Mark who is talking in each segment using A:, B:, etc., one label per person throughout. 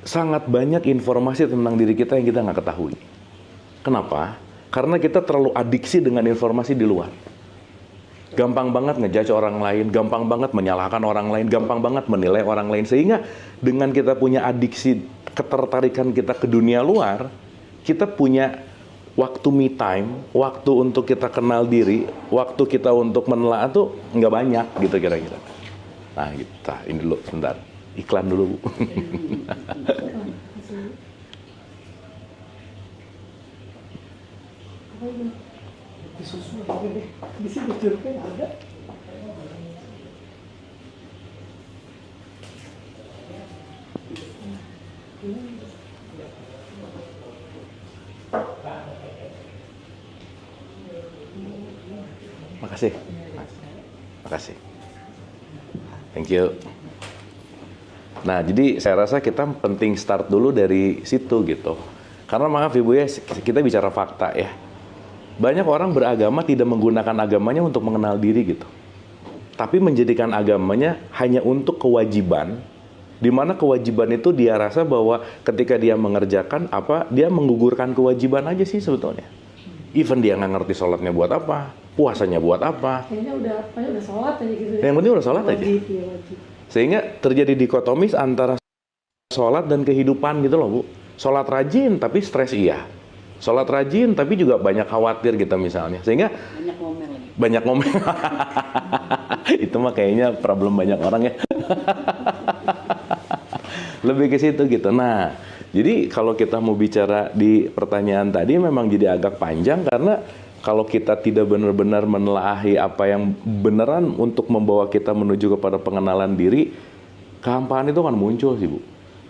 A: sangat banyak informasi tentang diri kita yang kita nggak ketahui. Kenapa? Karena kita terlalu adiksi dengan informasi di luar. Gampang banget ngejudge orang lain, gampang banget menyalahkan orang lain, gampang banget menilai orang lain. Sehingga dengan kita punya adiksi, ketertarikan kita ke dunia luar, kita punya waktu me time, waktu untuk kita kenal diri, waktu kita untuk menelaah tuh nggak banyak gitu kira-kira. Nah gitu, ini dulu sebentar, iklan dulu Bu.
B: Susu apa deh? Di sini jeruknya ada.
A: Makasih. Makasih. Thank you. Nah, jadi saya rasa kita penting start dulu dari situ gitu. Karena maaf Ibu ya, kita bicara fakta ya. Banyak orang beragama tidak menggunakan agamanya untuk mengenal diri gitu. Tapi menjadikan agamanya hanya untuk kewajiban, di mana kewajiban itu dia rasa bahwa ketika dia mengerjakan apa, dia menggugurkan kewajiban aja sih sebetulnya. Even dia nggak ngerti sholatnya buat apa, puasanya buat apa.
B: Kayaknya udah sholat aja gitu.
A: Yang penting udah sholat aja.
B: Wajib.
A: Sehingga terjadi dikotomis antara sholat dan kehidupan gitu loh Bu. Sholat rajin tapi stres iya. Sholat rajin tapi juga banyak khawatir gitu misalnya. Sehingga
C: banyak ngomel.
A: Banyak ngomel. Itu mah kayaknya problem banyak orang ya. Lebih ke situ gitu. Nah, jadi kalau kita mau bicara di pertanyaan tadi memang jadi agak panjang karena kalau kita tidak benar-benar menelaahi apa yang beneran untuk membawa kita menuju kepada pengenalan diri, kehampaan itu akan muncul sih Bu.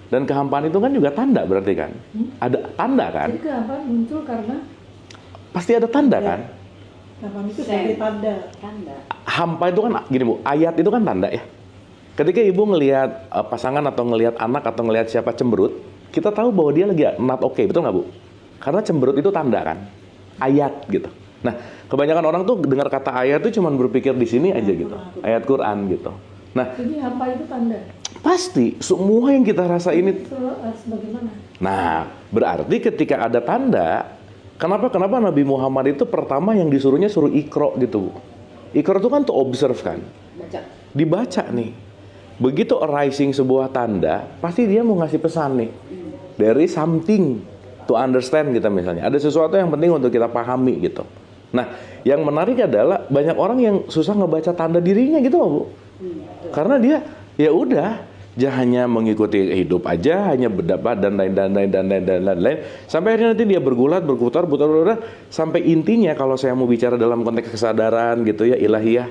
A: Dan kehampaan itu kan juga tanda berarti kan? Ada tanda kan?
B: Jadi kehampaan muncul karena?
A: Pasti ada tanda kan?
B: Kehampaan itu sebagai tanda.
A: Hampa itu kan gini Bu, ayat itu kan tanda ya. Ketika Ibu ngelihat pasangan atau ngelihat anak atau ngelihat siapa cemberut, kita tahu bahwa dia lagi not okay, betul nggak Bu? Karena cemberut itu tanda kan? Ayat gitu. Nah, kebanyakan orang tuh dengar kata ayat tuh cuma berpikir di sini aja gitu. Ayat Quran gitu. Nah,
B: jadi hampa itu tanda?
A: Pasti, semua yang kita rasain itu.
B: Bagaimana?
A: Nah, berarti ketika ada tanda, kenapa Nabi Muhammad itu pertama yang disuruhnya suruh ikro gitu. Ikro itu kan to observe kan? Dibaca nih. Begitu arising sebuah tanda, pasti dia mau ngasih pesan nih. There is something to understand gitu misalnya. Ada sesuatu yang penting untuk kita pahami gitu. Nah, yang menarik adalah banyak orang yang susah ngebaca tanda dirinya gitu loh Bu. Karena dia ya udah, dia hanya mengikuti hidup aja, hanya berdapat dan lain-lain. Sampai akhirnya nanti dia bergulat, berputar, sampai intinya kalau saya mau bicara dalam konteks kesadaran gitu ya, ilahiyah,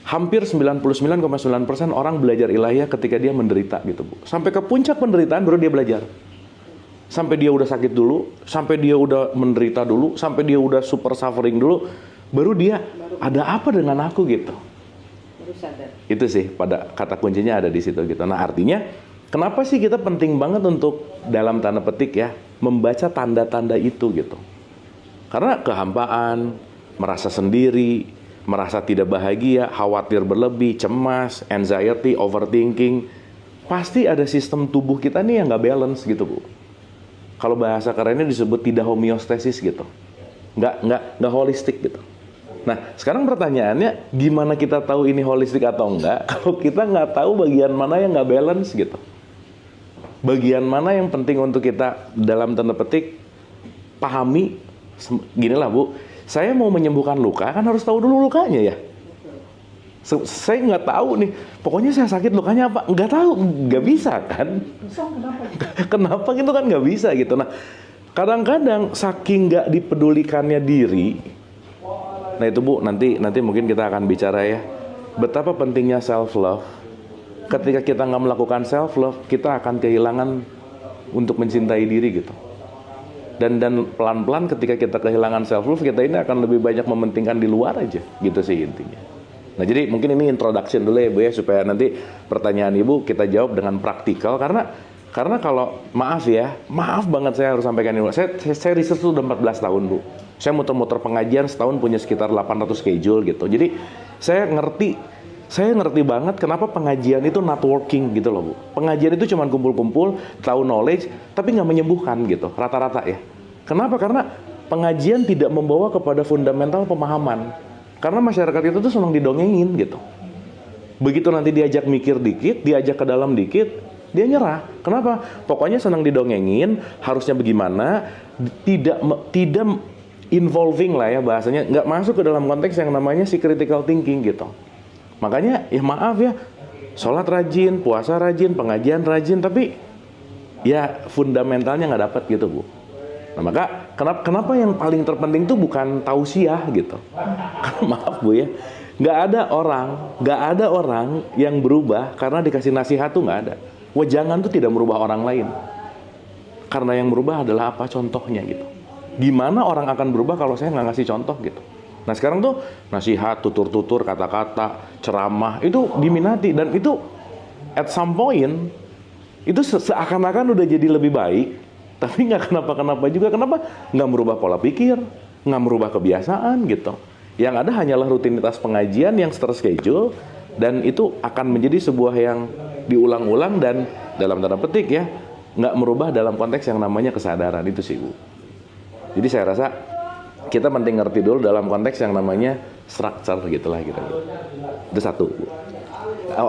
A: hampir 99,9% orang belajar ilahiyah ketika dia menderita gitu Bu. Sampai ke puncak penderitaan baru dia belajar. Sampai dia udah sakit dulu, sampai dia udah menderita dulu, sampai dia udah super suffering dulu, baru dia ada apa dengan aku gitu.
C: Sadar.
A: Itu sih pada kata kuncinya ada di situ gitu. Nah artinya kenapa sih kita penting banget untuk dalam tanda petik ya membaca tanda-tanda itu gitu. Karena kehampaan, merasa sendiri, merasa tidak bahagia, khawatir berlebih, cemas, anxiety, overthinking, pasti ada sistem tubuh kita nih yang nggak balance gitu Bu. Kalau bahasa kerennya disebut tidak homeostasis gitu, nggak holistik gitu. Nah, sekarang pertanyaannya, gimana kita tahu ini holistik atau enggak? Kalau kita nggak tahu bagian mana yang nggak balance gitu. Bagian mana yang penting untuk kita dalam tanda petik pahami. Gini lah Bu, saya mau menyembuhkan luka kan harus tahu dulu lukanya ya. Saya nggak tahu nih, pokoknya saya sakit lukanya apa? Nggak tahu, nggak bisa kan? Kenapa gitu kan nggak bisa gitu. Nah, kadang-kadang saking nggak dipedulikannya diri. Nah itu Bu, nanti mungkin kita akan bicara ya, betapa pentingnya self love. Ketika kita nggak melakukan self love, kita akan kehilangan untuk mencintai diri gitu. Dan pelan-pelan ketika kita kehilangan self love, kita ini akan lebih banyak mementingkan di luar aja, gitu sih intinya. Nah jadi mungkin ini introduction dulu ya Bu ya, supaya nanti pertanyaan Ibu kita jawab dengan praktikal. Karena kalau maaf banget saya harus sampaikan ini. Saya riset itu udah 14 tahun Bu. Saya muter-muter pengajian setahun punya sekitar 800 schedule gitu. Jadi saya ngerti saya ngerti banget kenapa pengajian itu not working gitu loh Bu. Pengajian itu cuma kumpul-kumpul, tahu knowledge, tapi nggak menyembuhkan gitu, rata-rata ya. Kenapa? Karena pengajian tidak membawa kepada fundamental pemahaman. Karena masyarakat itu tuh senang didongengin gitu. Begitu nanti diajak mikir dikit, diajak ke dalam dikit, dia nyerah. Kenapa? Pokoknya senang didongengin, harusnya bagaimana, tidak involving lah ya bahasanya, nggak masuk ke dalam konteks yang namanya si critical thinking gitu. Makanya ya maaf ya, sholat rajin, puasa rajin, pengajian rajin, tapi ya fundamentalnya nggak dapat gitu Bu. Nah maka kenapa yang paling terpenting tuh bukan tausiah gitu. Karena maaf Bu ya, nggak ada orang yang berubah karena dikasih nasihat tuh nggak ada. Wejangan tuh tidak merubah orang lain. Karena yang berubah adalah apa contohnya gitu. Gimana orang akan berubah kalau saya nggak ngasih contoh gitu. Nah sekarang tuh nasihat, tutur-tutur, kata-kata, ceramah itu diminati. Dan itu at some point itu seakan-akan udah jadi lebih baik. Tapi nggak kenapa-kenapa juga. Kenapa? Nggak merubah pola pikir, nggak merubah kebiasaan gitu. Yang ada hanyalah rutinitas pengajian yang terschedule. Dan itu akan menjadi sebuah yang diulang-ulang dan dalam tanda petik ya, nggak merubah dalam konteks yang namanya kesadaran itu sih Bu. Jadi saya rasa kita penting ngerti dulu dalam konteks yang namanya structure gitulah gitu. Itu satu Bu.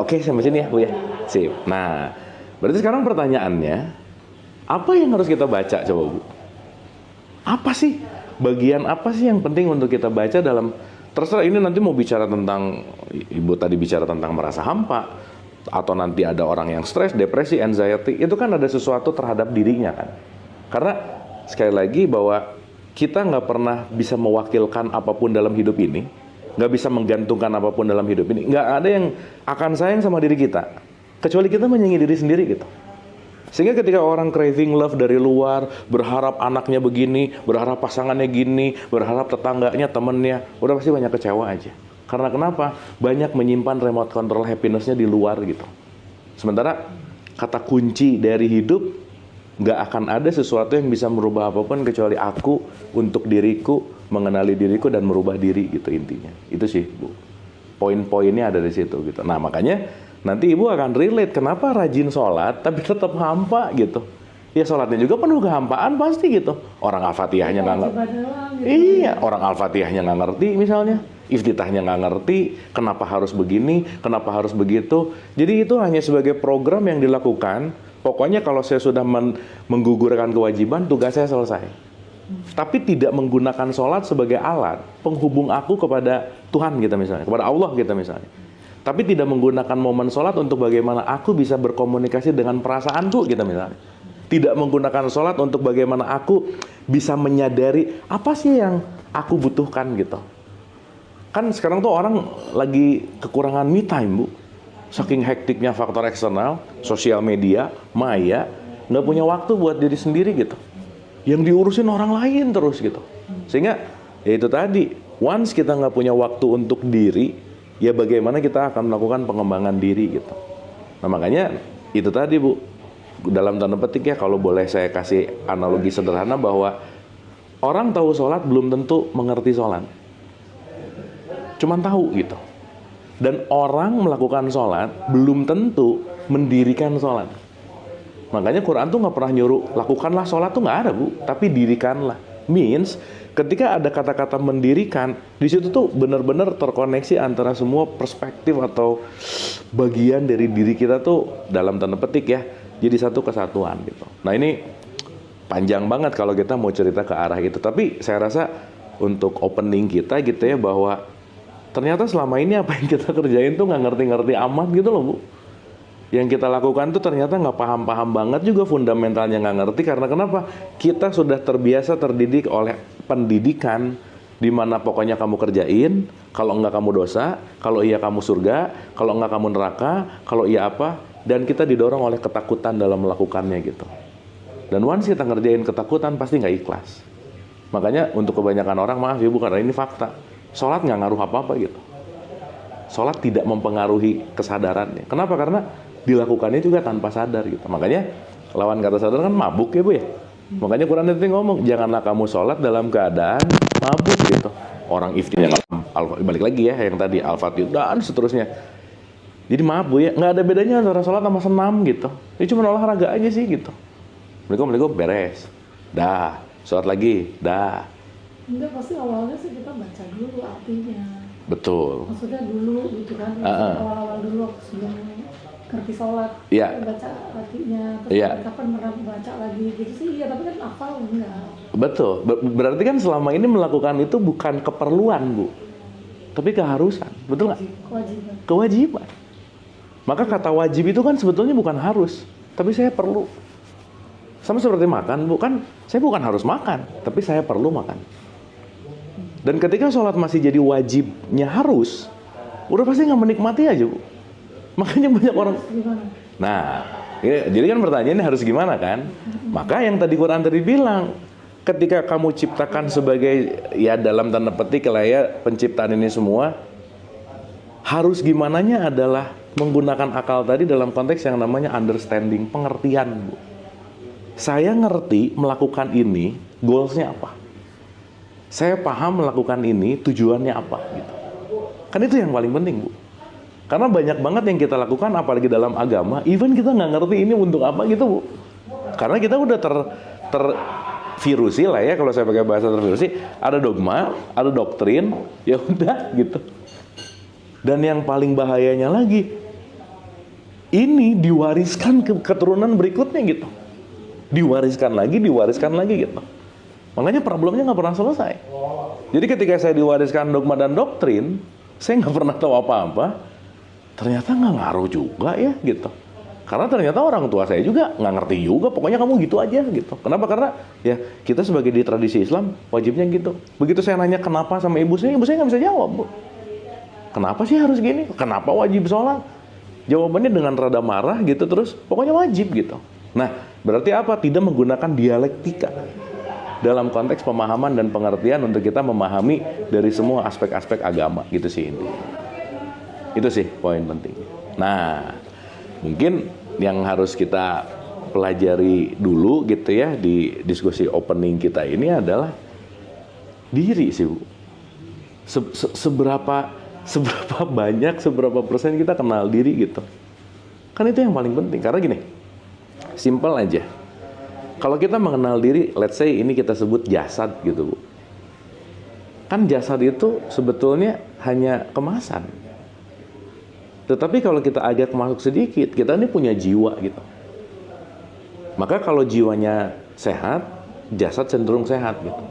A: Oke sampai sini ya Bu ya. Sip. Nah berarti sekarang pertanyaannya, apa yang harus kita baca coba Bu? Apa sih? Bagian apa sih yang penting untuk kita baca dalam, terserah ini nanti mau bicara tentang, Ibu tadi bicara tentang merasa hampa, atau nanti ada orang yang stres, depresi, anxiety, itu kan ada sesuatu terhadap dirinya kan. Karena sekali lagi bahwa kita nggak pernah bisa mewakilkan apapun dalam hidup ini, nggak bisa menggantungkan apapun dalam hidup ini, nggak ada yang akan sayang sama diri kita, kecuali kita menyayangi diri sendiri gitu. Sehingga ketika orang craving love dari luar, berharap anaknya begini, berharap pasangannya gini, berharap tetangganya, temennya, udah pasti banyak kecewa aja. Karena kenapa? Banyak menyimpan remote control happiness-nya di luar gitu. Sementara kata kunci dari hidup, nggak akan ada sesuatu yang bisa merubah apapun kecuali aku untuk diriku, mengenali diriku dan merubah diri gitu intinya. Itu sih Bu. Poin-poinnya ada di situ gitu. Nah makanya nanti Ibu akan relate kenapa rajin sholat tapi tetap hampa gitu. Ya sholatnya juga penuh kehampaan pasti gitu. Orang Al-Fatihahnya nggak ngerti. Iya, orang Al-Fatihahnya nggak ngerti misalnya. Iftitahnya nggak ngerti, kenapa harus begini, kenapa harus begitu. Jadi itu hanya sebagai program yang dilakukan. Pokoknya kalau saya sudah menggugurkan kewajiban, tugas saya selesai. Tapi tidak menggunakan sholat sebagai alat penghubung aku kepada Tuhan kita misalnya, kepada Allah kita misalnya. Tapi tidak menggunakan momen sholat untuk bagaimana aku bisa berkomunikasi dengan perasaanku kita misalnya. Tidak menggunakan sholat untuk bagaimana aku bisa menyadari apa sih yang aku butuhkan gitu. Kan sekarang tuh orang lagi kekurangan me time Bu. Saking hektiknya faktor eksternal, sosial media, maya, nggak punya waktu buat diri sendiri gitu. Yang diurusin orang lain terus gitu. Sehingga ya itu tadi, once kita nggak punya waktu untuk diri, ya bagaimana kita akan melakukan pengembangan diri gitu. Nah makanya itu tadi Bu, dalam tanda petik ya kalau boleh saya kasih analogi sederhana bahwa orang tahu sholat belum tentu mengerti sholat. Cuman tahu gitu. Dan orang melakukan sholat belum tentu mendirikan sholat. Makanya Quran tuh nggak pernah nyuruh lakukanlah sholat tuh nggak ada Bu, tapi dirikanlah. Means ketika ada kata-kata mendirikan, di situ tuh benar-benar terkoneksi antara semua perspektif atau bagian dari diri kita tuh dalam tanda petik ya, jadi satu kesatuan gitu. Nah ini panjang banget kalau kita mau cerita ke arah itu. Tapi saya rasa untuk opening kita gitu ya bahwa ternyata selama ini apa yang kita kerjain tuh nggak ngerti-ngerti amat gitu loh Bu. Yang kita lakukan tuh ternyata nggak paham-paham banget juga, fundamentalnya nggak ngerti. Karena kenapa? Kita sudah terbiasa terdidik oleh pendidikan di mana pokoknya kamu kerjain, kalau enggak kamu dosa, kalau iya kamu surga, kalau enggak kamu neraka, kalau iya apa. Dan kita didorong oleh ketakutan dalam melakukannya gitu. Dan once kita ngerjain ketakutan pasti nggak ikhlas. Makanya untuk kebanyakan orang, maaf ya Bu, karena ini fakta, sholat nggak ngaruh apa-apa gitu. Sholat tidak mempengaruhi kesadarannya. Kenapa? Karena dilakukannya juga tanpa sadar gitu. Makanya lawan kata sadar kan mabuk ya Bu ya. Makanya Quran itu ngomong, janganlah kamu sholat dalam keadaan mabuk gitu. Orang iftitah balik lagi ya yang tadi Al-Fatihah dan seterusnya. Jadi maaf Bu ya, nggak ada bedanya antara sholat sama senam gitu. Ini cuma olahraga aja sih gitu. Assalamualaikum, beres. Dah, sholat lagi, dah.
B: Enggak, pasti awalnya sih kita baca dulu artinya.
A: Betul.
B: Maksudnya dulu gitu kan, awal-awal dulu sebelum ngerti sholat,
A: Iya.
B: baca artinya, terus
A: Iya.
B: kapan pernah baca lagi gitu sih, iya tapi kan hafal enggak.
A: Betul. Berarti kan selama ini melakukan itu bukan keperluan Bu, tapi keharusan. Betul nggak?
B: Kewajiban.
A: Kewajiban. Maka kata wajib itu kan sebetulnya bukan harus, tapi saya perlu. Sama seperti makan, bukan saya bukan harus makan, tapi saya perlu makan. Dan ketika sholat masih jadi wajibnya harus, udah pasti nggak menikmati aja Bu. Makanya banyak orang.
B: Gimana?
A: Nah, jadi kan pertanyaannya harus gimana kan? Maka yang tadi Quran tadi bilang, ketika kamu ciptakan sebagai ya dalam tanda petik lah ya penciptaan ini semua, harus gimananya adalah menggunakan akal tadi dalam konteks yang namanya understanding, pengertian Bu. Saya ngerti melakukan ini, goalsnya apa? Saya paham melakukan ini, tujuannya apa? Gitu. Kan itu yang paling penting Bu. Karena banyak banget yang kita lakukan, apalagi dalam agama, even kita nggak ngerti ini untuk apa gitu Bu. Karena kita udah tervirusi lah ya, kalau saya pakai bahasa tervirusi, ada dogma, ada doktrin, ya udah gitu. Dan yang paling bahayanya lagi, ini diwariskan ke keturunan berikutnya gitu. Diwariskan lagi gitu. Makanya problemnya nggak pernah selesai. Jadi ketika saya diwariskan dogma dan doktrin, saya nggak pernah tahu apa-apa, ternyata nggak ngaruh juga ya gitu. Karena ternyata orang tua saya juga nggak ngerti juga, pokoknya kamu gitu aja gitu. Kenapa? Karena ya kita sebagai di tradisi Islam wajibnya gitu. Begitu saya nanya kenapa sama ibu saya nggak bisa jawab Bu. Kenapa sih harus gini? Kenapa wajib sholat? Jawabannya dengan rada marah gitu terus, pokoknya wajib gitu. Nah, berarti apa? Tidak menggunakan dialektika dalam konteks pemahaman dan pengertian untuk kita memahami dari semua aspek-aspek agama gitu sih intinya. Itu sih poin penting. Nah, mungkin yang harus kita pelajari dulu gitu ya di diskusi opening kita ini adalah diri sih Bu. Seberapa banyak, seberapa persen kita kenal diri gitu. Kan itu yang paling penting. Karena gini, simple aja. Kalau kita mengenal diri, let's say ini kita sebut jasad gitu Bu. Kan jasad itu sebetulnya hanya kemasan. Tetapi kalau kita agak masuk sedikit, kita ini punya jiwa gitu. Maka kalau jiwanya sehat, jasad cenderung sehat gitu.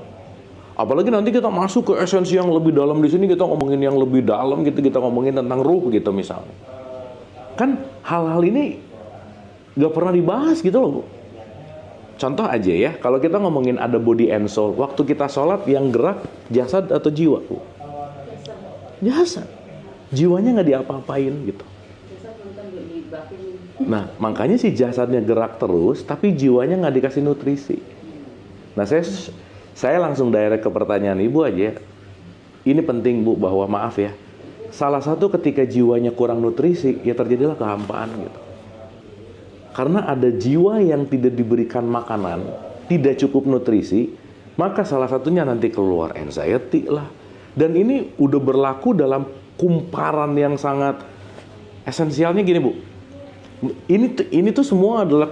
A: Apalagi nanti kita masuk ke esensi yang lebih dalam di sini, kita ngomongin yang lebih dalam gitu, kita ngomongin tentang ruh gitu misalnya. Kan hal-hal ini gak pernah dibahas gitu loh Bu. Contoh aja ya, kalau kita ngomongin ada body and soul, waktu kita sholat yang gerak jasad atau jiwa Bu? Jasad. Jiwanya nggak diapa-apain gitu. Nah, makanya si jasadnya gerak terus, tapi jiwanya nggak dikasih nutrisi. Nah, saya langsung direct ke pertanyaan Ibu aja. Ini penting Bu, bahwa maaf ya, salah satu ketika jiwanya kurang nutrisi, ya terjadilah kehampaan gitu. Karena ada jiwa yang tidak diberikan makanan, tidak cukup nutrisi, maka salah satunya nanti keluar anxiety lah. Dan ini udah berlaku dalam kumparan yang sangat esensialnya gini Bu. Ini tuh semua adalah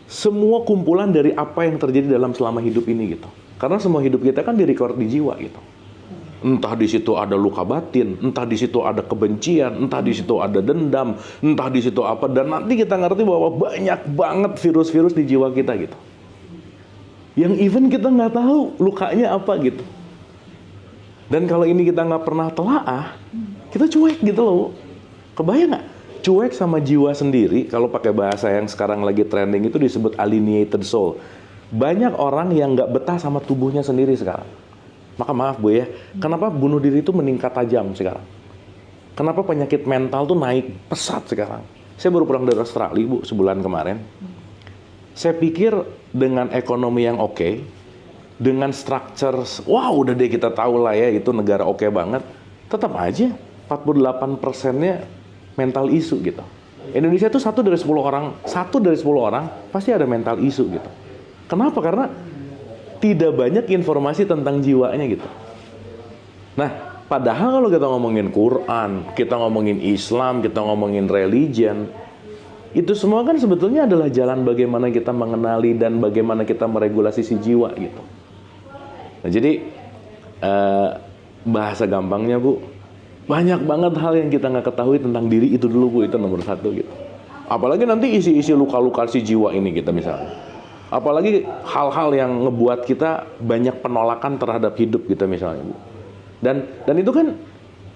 A: semua kumpulan dari apa yang terjadi dalam selama hidup ini gitu. Karena semua hidup kita kan direcord di jiwa gitu. Entah di situ ada luka batin, entah di situ ada kebencian, entah di situ ada dendam, entah di situ apa, dan nanti kita ngerti bahwa banyak banget virus-virus di jiwa kita gitu. Yang even kita nggak tahu lukanya apa gitu. Dan kalau ini kita nggak pernah telaah, kita cuek gitu loh. Kebayang nggak? Cuek sama jiwa sendiri, kalau pakai bahasa yang sekarang lagi trending itu disebut alienated soul. Banyak orang yang nggak betah sama tubuhnya sendiri sekarang. Maka maaf Bu ya, kenapa bunuh diri itu meningkat tajam sekarang? Kenapa penyakit mental tuh naik pesat sekarang? Saya baru pulang dari Australia Bu, sebulan kemarin. Saya pikir dengan ekonomi yang oke, dengan structure, wah udah deh kita tahu lah ya itu negara oke banget. Tetap aja 48%-nya mental isu gitu. Indonesia tuh 1 dari 10 orang pasti ada mental isu gitu. Kenapa? Karena tidak banyak informasi tentang jiwanya gitu. Nah, Padahal kalau kita ngomongin Quran, kita ngomongin Islam, kita ngomongin religion, itu semua kan sebetulnya adalah jalan bagaimana kita mengenali dan bagaimana kita meregulasi si jiwa gitu. Nah, jadi bahasa gampangnya Bu, banyak banget hal yang kita nggak ketahui tentang diri itu dulu Bu, itu nomor satu gitu. Apalagi nanti isi-isi luka-luka si jiwa ini kita misalnya. Apalagi hal-hal yang ngebuat kita banyak penolakan terhadap hidup kita misalnya Bu. Dan itu kan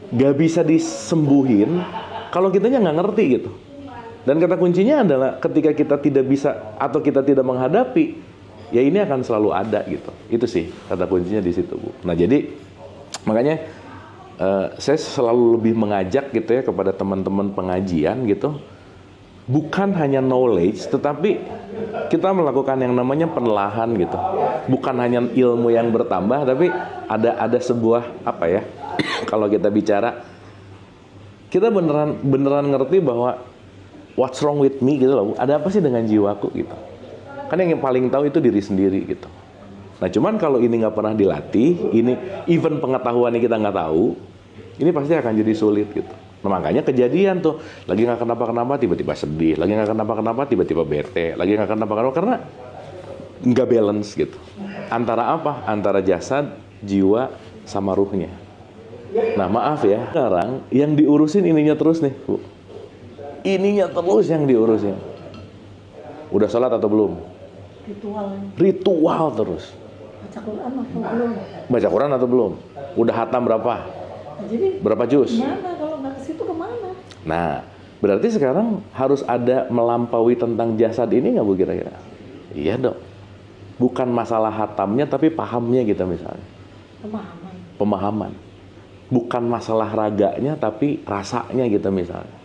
A: nggak bisa disembuhin kalau kitanya nggak ngerti gitu. Dan kata kuncinya adalah ketika kita tidak bisa atau kita tidak menghadapi, ya ini akan selalu ada gitu. Itu sih kata kuncinya di situ Bu. Nah jadi makanya saya selalu lebih mengajak gitu ya kepada teman-teman pengajian gitu, bukan hanya knowledge, tetapi kita melakukan yang namanya penelahan gitu. Bukan hanya ilmu yang bertambah, tapi ada sebuah apa ya? Kalau kita bicara, kita beneran ngerti bahwa what's wrong with me gitu loh. Ada apa sih dengan jiwaku gitu. Kan yang paling tahu itu diri sendiri gitu. Nah cuman kalau ini nggak pernah dilatih, ini even pengetahuannya kita nggak tahu, ini pasti akan jadi sulit gitu. Nah, makanya kejadian tuh, lagi nggak kenapa-kenapa tiba-tiba sedih, lagi nggak kenapa-kenapa tiba-tiba bete, lagi nggak kenapa-kenapa karena nggak balance gitu. Antara apa? Antara jasad, jiwa, sama ruhnya. Nah maaf ya, sekarang yang diurusin ininya terus nih Bu. Ininya terus yang diurusin. Udah sholat atau belum? Ritual terus.
B: Baca Quran atau belum?
A: Baca Quran atau belum? Udah hatam berapa?
B: Nah, jadi
A: Berapa juz?
B: gimana kalau nggak ke situ kemana?
A: Nah, berarti sekarang harus ada melampaui tentang jasad ini nggak Bu kira-kira? Iya dong. Bukan masalah hatamnya tapi pahamnya gitu misalnya. Pemahaman. Bukan masalah raganya tapi rasanya gitu misalnya.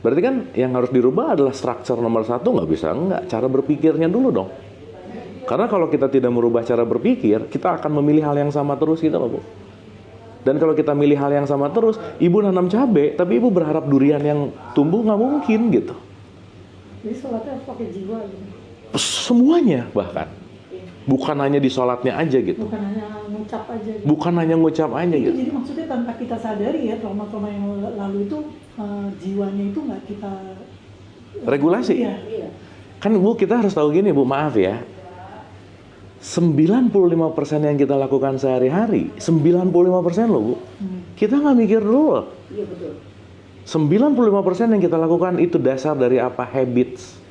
A: Berarti kan yang harus dirubah adalah struktur nomor satu, nggak bisa enggak, cara berpikirnya dulu dong. Karena kalau kita tidak merubah cara berpikir, kita akan memilih hal yang sama terus gitu loh Bu. Dan kalau kita milih hal yang sama terus, ibu nanam cabai, tapi ibu berharap durian yang tumbuh nggak mungkin gitu.
B: Jadi sholatnya harus pakai jiwa gitu.
A: Semuanya bahkan. Bukan hanya di sholatnya aja gitu.
B: Bukan hanya ngucap aja gitu.
A: Bukan hanya ngucap aja
B: Itu
A: gitu.
B: jadi maksudnya tanpa kita sadari ya, trauma-trauma yang lalu itu jiwanya itu nggak kita
A: Regulasi.
B: Iya.
C: Iya.
A: Kan Bu, kita harus tahu gini Bu, maaf ya. 95% yang kita lakukan sehari-hari, 95% loh Bu. Kita nggak mikir dulu loh.
C: Iya betul.
A: 95% yang kita lakukan itu dasar dari apa? Habits.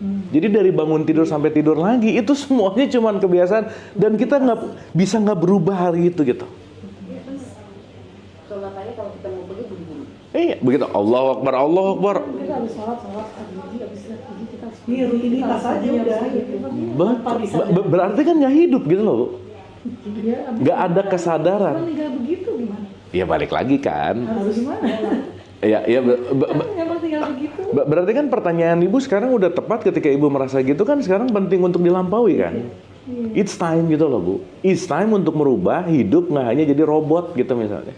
A: Jadi dari bangun tidur sampai tidur lagi, itu semuanya cuman kebiasaan. Dan kita nggak berubah hari itu gitu.
C: Sholat aja kalau kita mau pergi buru-buru.
A: Iya, begitu. Allahu Akbar, Allahu Akbar.
B: Kita harus sholat habis lagi kita harus
D: Iya, rutinitas aja udah gitu.
A: Berarti kan nggak hidup gitu loh Bu.
B: Dia
A: Nggak ada kesadaran.
B: meninggal begitu gimana?
A: Ya balik lagi kan.
B: Harus gimana?
A: Ya,
B: Memang tinggal begitu.
A: berarti kan pertanyaan ibu sekarang udah tepat ketika ibu merasa gitu kan sekarang penting untuk dilampaui kan. It's time gitu loh Bu. It's time untuk merubah hidup nggak hanya jadi robot gitu misalnya.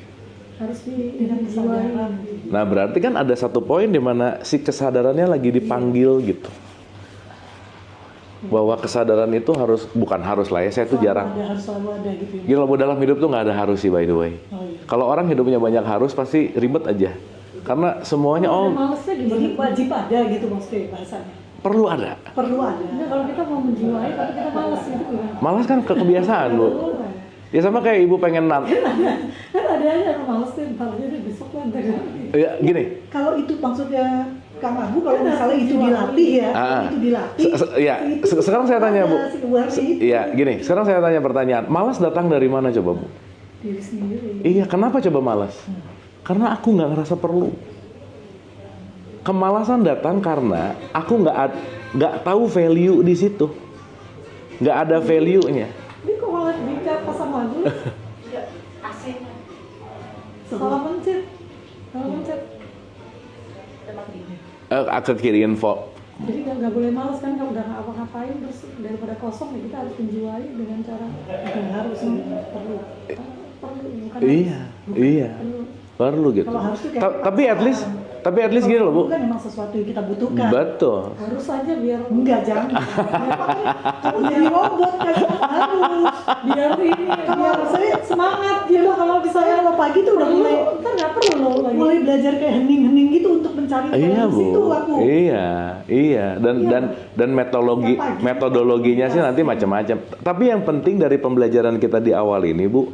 B: Harus dengan kesadaran.
A: Nah berarti kan ada satu poin di mana si kesadarannya lagi dipanggil gitu. Bahwa kesadaran itu bukan harus lah ya, saya tuh jarang.
B: Harus selalu ada gitu.
A: Gila Bu, dalam hidup tuh nggak ada harus sih by the way. Kalau orang hidupnya banyak harus pasti ribet aja. Karena semuanya
B: Malesnya di
D: Jadi wajib ada gitu maksudnya bahasanya.
A: perlu ada.
D: Perlu ada.
B: Nah, kalau kita mau menjiwai tapi kita males gitu kan.
A: Malas kan kebiasaan Bu. Ya sama kayak ibu pengen
B: Kan ada aja yang males tuh, ntar aja besok lah ntar.
A: ya gini.
D: Kalau itu maksudnya Kang Abu, kalau misalnya itu dilatih ya, kalau itu dilatih.
A: Sekarang saya tanya Bu.
D: Itu.
A: Iya, gini. Sekarang saya tanya pertanyaan. Malas datang dari mana coba Bu?
B: Diri sendiri.
A: Iya, kenapa coba malas? Karena aku nggak ngerasa perlu. Kemalasan datang karena aku nggak tahu value di situ. Nggak ada value-nya.
B: Ini kok malah bicara pasang lagu?
C: AC-nya.
B: Salah mencet.
A: Ke kiri info.
B: Jadi nggak boleh males kan kalau udah nggak apa-ngapain terus daripada kosong ya kita harus menjiwai dengan cara harus perlu bukan
A: Iya.
B: perlu.
A: Perlu gitu.
B: Kalau harus tuh kayak
A: Tapi at least Tapi at least gini loh Bu.
D: Itu kan memang sesuatu yang kita butuhkan.
A: Betul.
B: Harus aja biar
D: Enggak, jangan. Kamu jadi robot kan harus.
B: biar ini biar saya semangat gitu kalau bisa
D: Saya kalau pagi tuh udah mulai
B: kan nggak perlu lagi.
D: mulai belajar kayak hening-hening gitu untuk mencari
A: Iya
D: di situ
A: Bu,
D: aku.
A: iya, dan metodologinya sih nanti macam-macam. Tapi yang penting dari pembelajaran kita di awal ini Bu,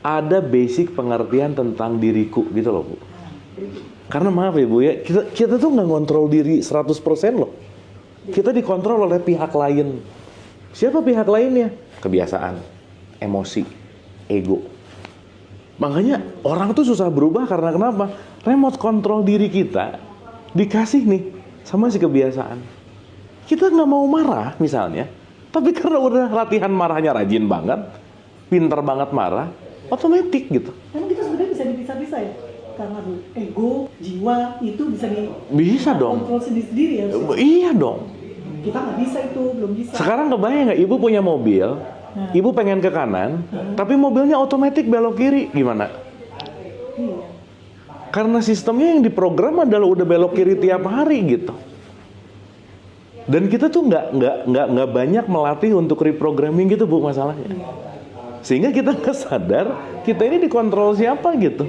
A: ada basic pengertian tentang diriku gitu loh Bu. Karena maaf ya Bu ya, kita tuh nggak ngontrol diri 100% loh. Kita dikontrol oleh pihak lain. Siapa pihak lainnya? Kebiasaan, emosi, ego. Makanya orang tuh susah berubah karena kenapa? Remote control diri kita dikasih nih sama si kebiasaan. Kita nggak mau marah misalnya, tapi karena udah latihan marahnya rajin banget, pinter banget marah, otomatis gitu.
D: Emang kita sebenarnya bisa dipisah-pisah ya? Karena ego, jiwa itu
A: Bisa dong.
D: kontrol sendiri-sendiri ya.
A: Iya dong.
D: Kita nggak bisa itu, belum bisa.
A: Sekarang kebayang nggak ibu punya mobil, ibu pengen ke kanan, tapi mobilnya otomatis belok kiri, gimana?
D: Iya.
A: Karena sistemnya yang diprogram adalah udah belok kiri tiap hari gitu. Dan kita tuh nggak banyak melatih untuk reprogramming gitu Bu masalahnya. Sehingga kita nggak sadar kita ini dikontrol siapa gitu.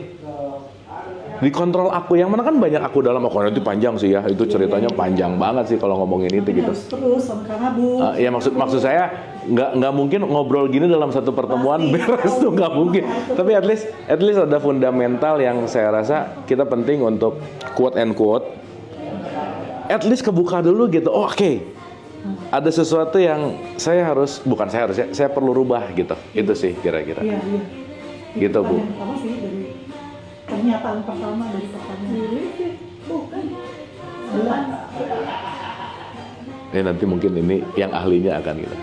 A: Dikontrol aku, yang mana kan banyak aku dalam aku itu panjang sih ya, itu ceritanya panjang banget sih kalau ngomongin itu gitu.
D: Harus terus sama Kang Abu.
A: Ya maksud saya nggak mungkin ngobrol gini dalam satu pertemuan beres tuh nggak mungkin. Tapi at least ada fundamental yang saya rasa kita penting untuk quote and quote. At least kebuka dulu gitu. Oh, oke. Ada sesuatu yang saya perlu rubah gitu. Itu sih kira-kira.
D: Iya.
A: Gitu Bu.
D: Yang pertama sih dari pernyataan pertama dari pertanyaan. Bukan. Bulan.
A: Ini nanti mungkin ini yang ahlinya akan gitu.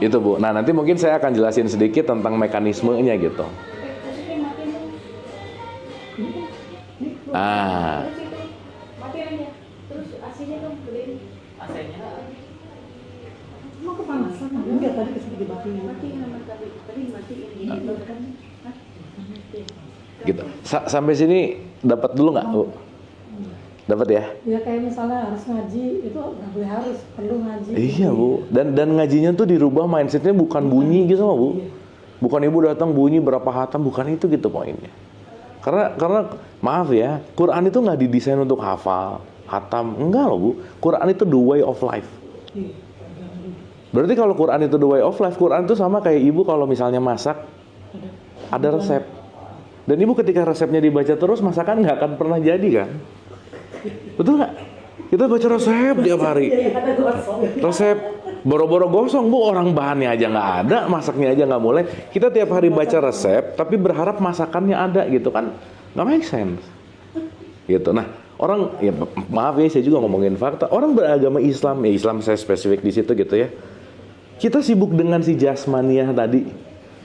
A: Itu Bu. Nah nanti mungkin saya akan jelasin sedikit tentang mekanismenya gitu.
C: Matiin aja. Terus AC-nya dong, gedein. AC-nya.
D: Mau kepanasan? Enggak, tadi kesini dimatiin.
C: Matiin sama tadi matiin gini kan.
A: Gitu. Sampai sini dapat dulu nggak Bu? Dapat ya?
B: Ya kayak misalnya harus ngaji itu nggak boleh harus perlu ngaji.
A: Iya Bu. Dan ngajinya tuh dirubah mindsetnya bukan bunyi gitu loh Bu. Bukan ibu datang bunyi berapa hatam, bukan itu gitu poinnya. Karena maaf ya, Quran itu nggak didesain untuk hafal, hatam, enggak loh Bu. Quran itu the way of life. Berarti kalau Quran itu the way of life, Quran itu sama kayak ibu kalau misalnya masak, ada resep. Dan ibu ketika resepnya dibaca terus, masakan nggak akan pernah jadi kan? Betul nggak? Kita baca resep tiap hari. Resep boro-boro gosong Bu, orang bahannya aja nggak ada, masaknya aja nggak mulai. Kita tiap hari baca resep, tapi berharap masakannya ada gitu kan? Nggak make sense. Gitu. Nah, orang ya maaf ya saya juga ngomongin fakta. Orang beragama Islam, ya Islam saya spesifik di situ gitu ya. Kita sibuk dengan si jasmaniah tadi,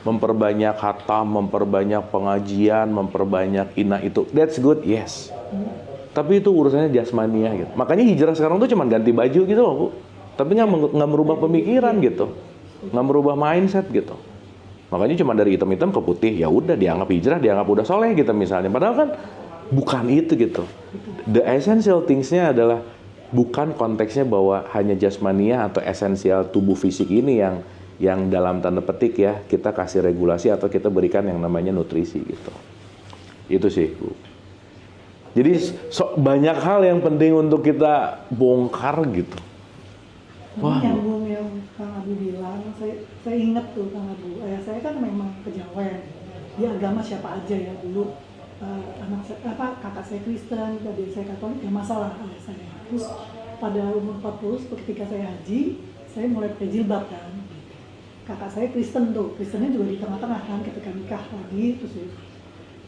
A: memperbanyak khatam, memperbanyak pengajian, memperbanyak itu. That's good, yes. Tapi itu urusannya jasmaniah gitu. Makanya hijrah sekarang tuh cuma ganti baju gitu loh Bu. Tapi nggak merubah pemikiran gitu, nggak merubah mindset gitu. Makanya cuma dari hitam-hitam ke putih, ya udah dianggap hijrah, dianggap udah soleh gitu misalnya. Padahal kan bukan itu gitu. The essential things-nya adalah bukan konteksnya bahwa hanya jasmania atau esensial tubuh fisik ini yang dalam tanda petik ya kita kasih regulasi atau kita berikan yang namanya nutrisi gitu. Itu sih Bu. Jadi banyak hal yang penting untuk kita bongkar gitu.
D: Wah. Nyambung yang Kang Abu bilang, saya ingat tuh Kang Abu. Ayah saya kan memang kejawen. Dia agama siapa aja ya dulu. Kakak saya Kristen, adik saya Katolik, ya masalah ayah saya. Terus pada umur 40 ketika saya haji, saya mulai pakai jilbab kan. Kakak saya Kristen tuh, Kristennya juga di tengah-tengah kan ketika nikah lagi. Terus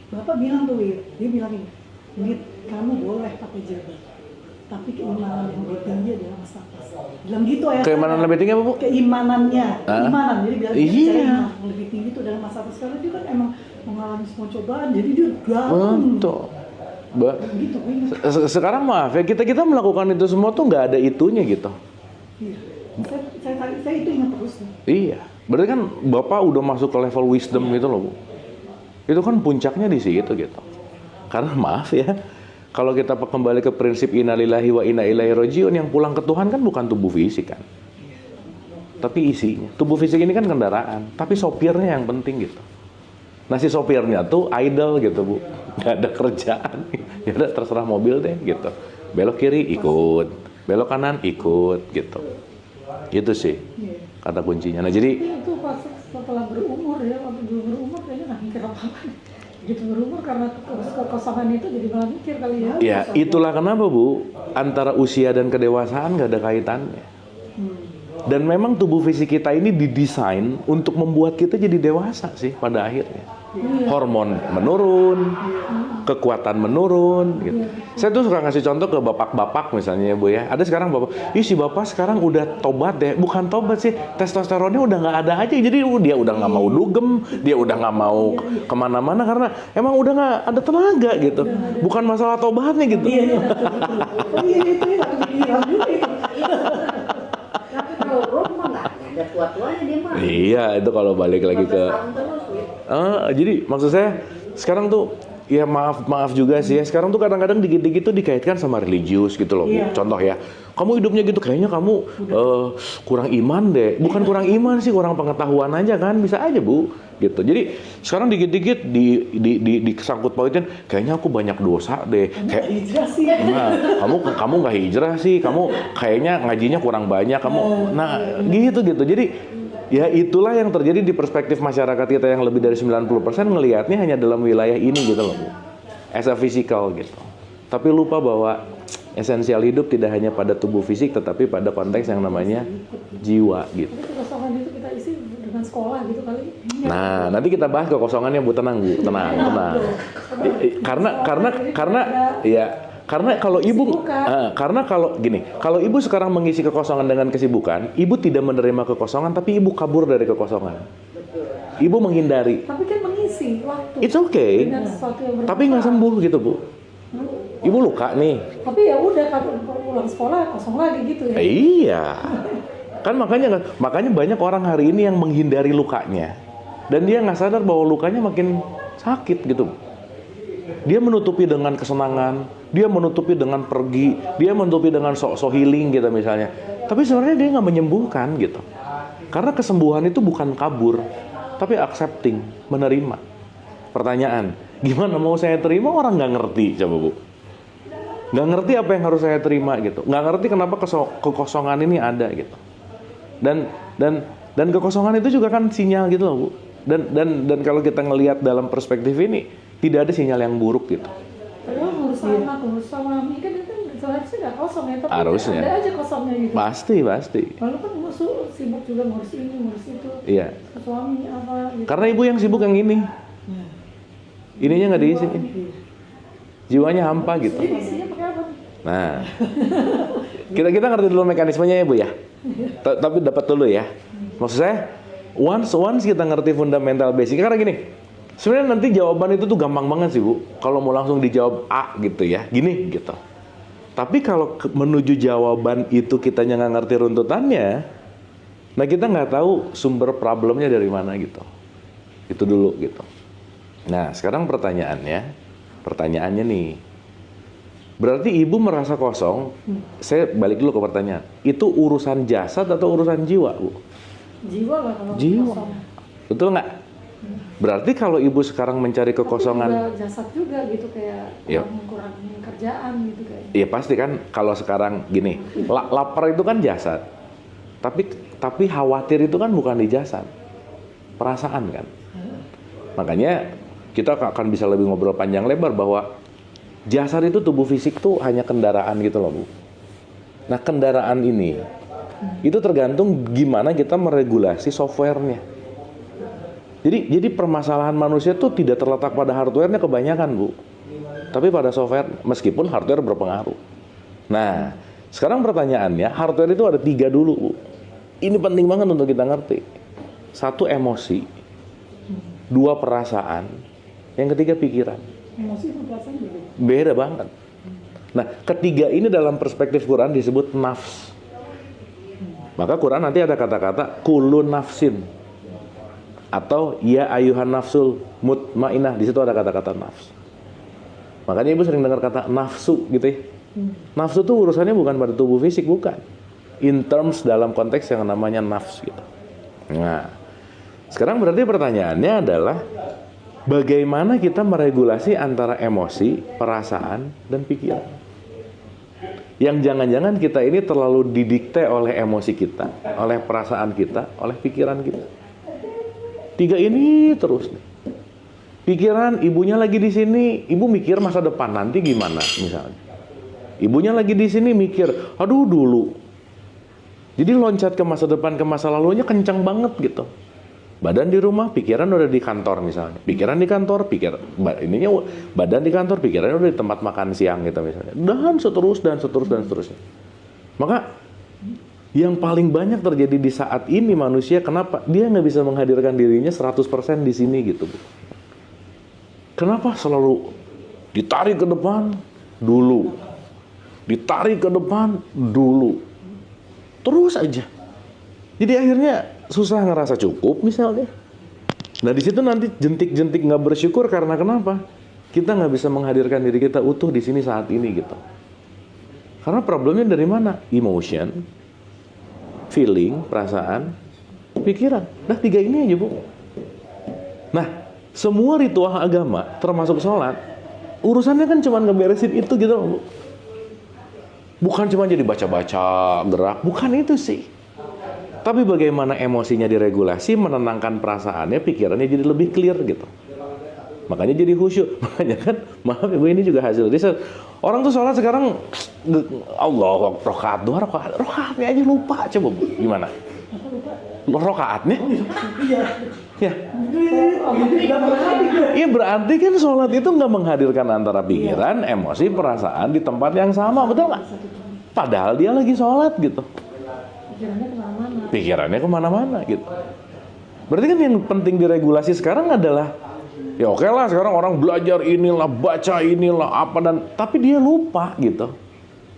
D: Bapak bilang tuh dia bilang ini, Dit, kamu boleh pakai jilbab, tapi keimanan yang lebih tinggi adalah Mas Nafas. Bilang gitu ya.
A: Keimanan lebih tinggi apa Bu?
D: Keimanannya, keimanan. Jadi bilang
A: iya.
D: yang lebih tinggi itu adalah Mas Nafas karena dia kan emang mengalami semua cobaan, jadi dia gabung.
A: Betul.
D: Gitu,
A: Sekarang maaf ya, kita melakukan itu semua tuh nggak ada itunya gitu.
D: Iya. Saya itu ingat terus.
A: Iya. Berarti kan Bapak udah masuk ke level wisdom gitu loh Bu. Itu kan puncaknya di situ gitu. Karena maaf ya, kalau kita kembali ke prinsip innalillahi wa inna ilaihi rajiun, yang pulang ke Tuhan kan bukan tubuh fisik kan, tapi isinya. Tubuh fisik ini kan kendaraan, tapi sopirnya yang penting gitu. Nah si sopirnya tuh idle gitu Bu, nggak ada kerjaan, ya udah terserah mobil deh gitu. Belok kiri ikut, belok kanan ikut gitu. Itu sih kata kuncinya. Nah jadi
B: Itu pas setelah berumur ya, waktu dulu berumur kayaknya nggak mikir apa-apa. Gitu berumur karena kekosongan itu jadi malah mikir kali ya.
A: ya itulah kenapa Bu, antara usia dan kedewasaan nggak ada kaitannya. Dan memang tubuh fisik kita ini didesain untuk membuat kita jadi dewasa sih pada akhirnya. Hormon menurun, kekuatan menurun gitu. Saya tuh suka ngasih contoh ke bapak-bapak misalnya ya Bu ya. Ada sekarang bapak, si bapak sekarang udah tobat deh. Bukan tobat sih, testosteronnya udah nggak ada aja. Jadi dia udah nggak mau dugem, dia udah nggak mau kemana-mana karena emang udah nggak ada tenaga gitu. Bukan masalah tobatnya gitu.
C: Tapi kalau Bro mah nggak ada tua-tuanya dia mah.
A: Iya, itu kalau balik lagi
C: 15
A: ke
C: tahun terus gitu.
A: jadi maksud saya sekarang tuh ya maaf juga sih ya, sekarang tuh kadang-kadang dikit-dikit tuh dikaitkan sama religius gitu loh Bu. Contoh ya, kamu hidupnya gitu kayaknya kamu kurang iman deh. Bukan kurang iman sih, kurang pengetahuan aja kan, bisa aja Bu gitu. Jadi sekarang dikit-dikit disangkut pautin kayaknya aku banyak dosa deh. Kayak
D: Hijrah sih.
A: nah, kamu nggak hijrah sih, kamu kayaknya ngajinya kurang banyak, kamu nah gitu. Jadi ya itulah yang terjadi di perspektif masyarakat kita yang lebih dari 90% ngelihatnya hanya dalam wilayah ini gitu loh Bu. As a physical gitu. Tapi lupa bahwa esensial hidup tidak hanya pada tubuh fisik tetapi pada konteks yang namanya jiwa gitu.
B: Tapi kekosongan itu kita isi dengan sekolah gitu kali.
A: Nah, nanti kita bahas kekosongannya Bu, tenang Bu, tenang. Karena ya karena kalau ibu karena kalau gini, kalau ibu sekarang mengisi kekosongan dengan kesibukan, ibu tidak menerima kekosongan tapi ibu kabur dari kekosongan. Ibu menghindari.
B: Tapi kan mengisi waktu.
A: It's okay.
B: Dengan sesuatu yang
A: Tapi nggak sembuh gitu Bu. Ibu luka nih.
B: Tapi ya udah kalau pulang sekolah kosong lagi gitu ya.
A: Iya. Kan makanya banyak orang hari ini yang menghindari lukanya. Dan dia nggak sadar bahwa lukanya makin sakit gitu. Dia menutupi dengan kesenangan, dia menutupi dengan pergi, dia menutupi dengan sok-sok healing gitu misalnya. Tapi sebenarnya dia nggak menyembuhkan gitu. Karena kesembuhan itu bukan kabur, tapi accepting, menerima. Pertanyaan, gimana mau saya terima? Orang nggak ngerti, coba Bu. Nggak ngerti apa yang harus saya terima gitu. Nggak ngerti kenapa kekosongan ini ada gitu. Dan kekosongan itu juga kan sinyal gitu loh Bu. Dan kalau kita ngelihat dalam perspektif ini, tidak ada sinyal yang buruk gitu.
B: Padahal ngurus anak, ngurus suami kan itu seharusnya nggak kosong ya, tapi
A: Harusnya.
B: ada aja kosongnya gitu.
A: Pasti.
B: Walaupun sibuk juga ngurus ini, ngurus itu.
A: Iya.
B: Suami apa gitu.
A: Karena ibu yang sibuk yang ini. Ininya nggak diisi. Jiwanya hampa gitu.
B: Jadi isinya pakai apa?
A: Nah, kita ngerti dulu mekanismenya ya Bu ya. Tapi dapat dulu ya. Maksud saya, once kita ngerti fundamental basic. Karena gini, sebenarnya nanti jawaban itu tuh gampang banget sih Bu. Kalau mau langsung dijawab A gitu ya, gini gitu. Tapi kalau menuju jawaban itu kitanya nggak ngerti runtutannya, nah kita nggak tahu sumber problemnya dari mana gitu. Itu dulu gitu. Nah sekarang pertanyaannya nih. Berarti ibu merasa kosong, saya balik dulu ke pertanyaan. Itu urusan jasad atau urusan jiwa Bu?
B: Jiwa lah kalau
A: Jiwa.
B: kosong.
A: Betul nggak? Berarti kalau ibu sekarang mencari
B: Tapi
A: kekosongan,
B: juga jasad juga gitu kayak
A: Yep.
B: kurang kerjaan gitu kayak.
A: iya pasti kan kalau sekarang gini, lapar itu kan jasad. Tapi khawatir itu kan bukan di jasad. Perasaan kan. Makanya kita akan bisa lebih ngobrol panjang lebar bahwa jasad itu tubuh fisik tuh hanya kendaraan gitu loh Bu. Nah kendaraan ini itu tergantung gimana kita meregulasi softwarenya. Jadi permasalahan manusia tuh tidak terletak pada hardware-nya kebanyakan Bu, tapi pada software, meskipun hardware berpengaruh. Nah sekarang pertanyaannya, hardware itu ada 3 dulu Bu. Ini penting banget untuk kita ngerti. 1 emosi, 2 perasaan, yang ketiga pikiran.
D: Emosi itu perasaan
A: Beda banget. Nah, ketiga ini dalam perspektif Quran disebut nafs. Maka Quran nanti ada kata-kata kullu nafsin atau ya ayuhan nafsul mutmainah. Di situ ada kata-kata nafs. Makanya ibu sering dengar kata nafsu gitu ya. Nafsu tuh urusannya bukan pada tubuh fisik, bukan. In terms dalam konteks yang namanya nafsu gitu. Nah, sekarang berarti pertanyaannya adalah bagaimana kita meregulasi antara emosi, perasaan, dan pikiran. Yang jangan-jangan kita ini terlalu didikte oleh emosi kita, oleh perasaan kita, oleh pikiran kita. Tiga ini terus nih. Pikiran ibunya lagi di sini, ibu mikir masa depan nanti gimana misalnya. Ibunya lagi di sini mikir, aduh dulu. Jadi loncat ke masa depan, ke masa lalunya kencang banget gitu. Badan di rumah, pikiran udah di kantor misalnya. Pikiran di kantor, badan di kantor, pikirannya udah di tempat makan siang gitu misalnya. Dan seterusnya. Maka yang paling banyak terjadi di saat ini manusia, kenapa? Dia nggak bisa menghadirkan dirinya 100% di sini gitu, Bu. Kenapa selalu ditarik ke depan dulu, ditarik ke depan dulu, terus aja. Jadi akhirnya susah ngerasa cukup misalnya. Nah di situ nanti jentik-jentik nggak bersyukur karena kenapa? Kita nggak bisa menghadirkan diri kita utuh di sini saat ini gitu. Karena problemnya dari mana? Emotion, feeling, perasaan, pikiran. Nah tiga ini aja, Bu. Nah semua ritual agama termasuk sholat, urusannya kan cuma ngeberesin itu gitu, Bu. Bukan cuma jadi baca-baca, gerak, bukan itu sih. Tapi bagaimana emosinya diregulasi, menenangkan perasaannya, pikirannya jadi lebih clear gitu. Makanya jadi khusyuk. Makanya kan, maaf ibu, ini juga hasil riset. Orang tuh sholat sekarang, Allah, rokaat, 2 rokaat, rokaatnya aja lupa. Coba Bu, gimana? Rokaatnya? Ya. Iya berarti kan sholat itu nggak menghadirkan antara pikiran, emosi, perasaan di tempat yang sama, betul nggak? Padahal dia lagi sholat gitu. Pikirannya kemana-mana gitu. Berarti kan yang penting diregulasi sekarang adalah ya oke lah sekarang orang belajar inilah, baca inilah apa tapi dia lupa gitu.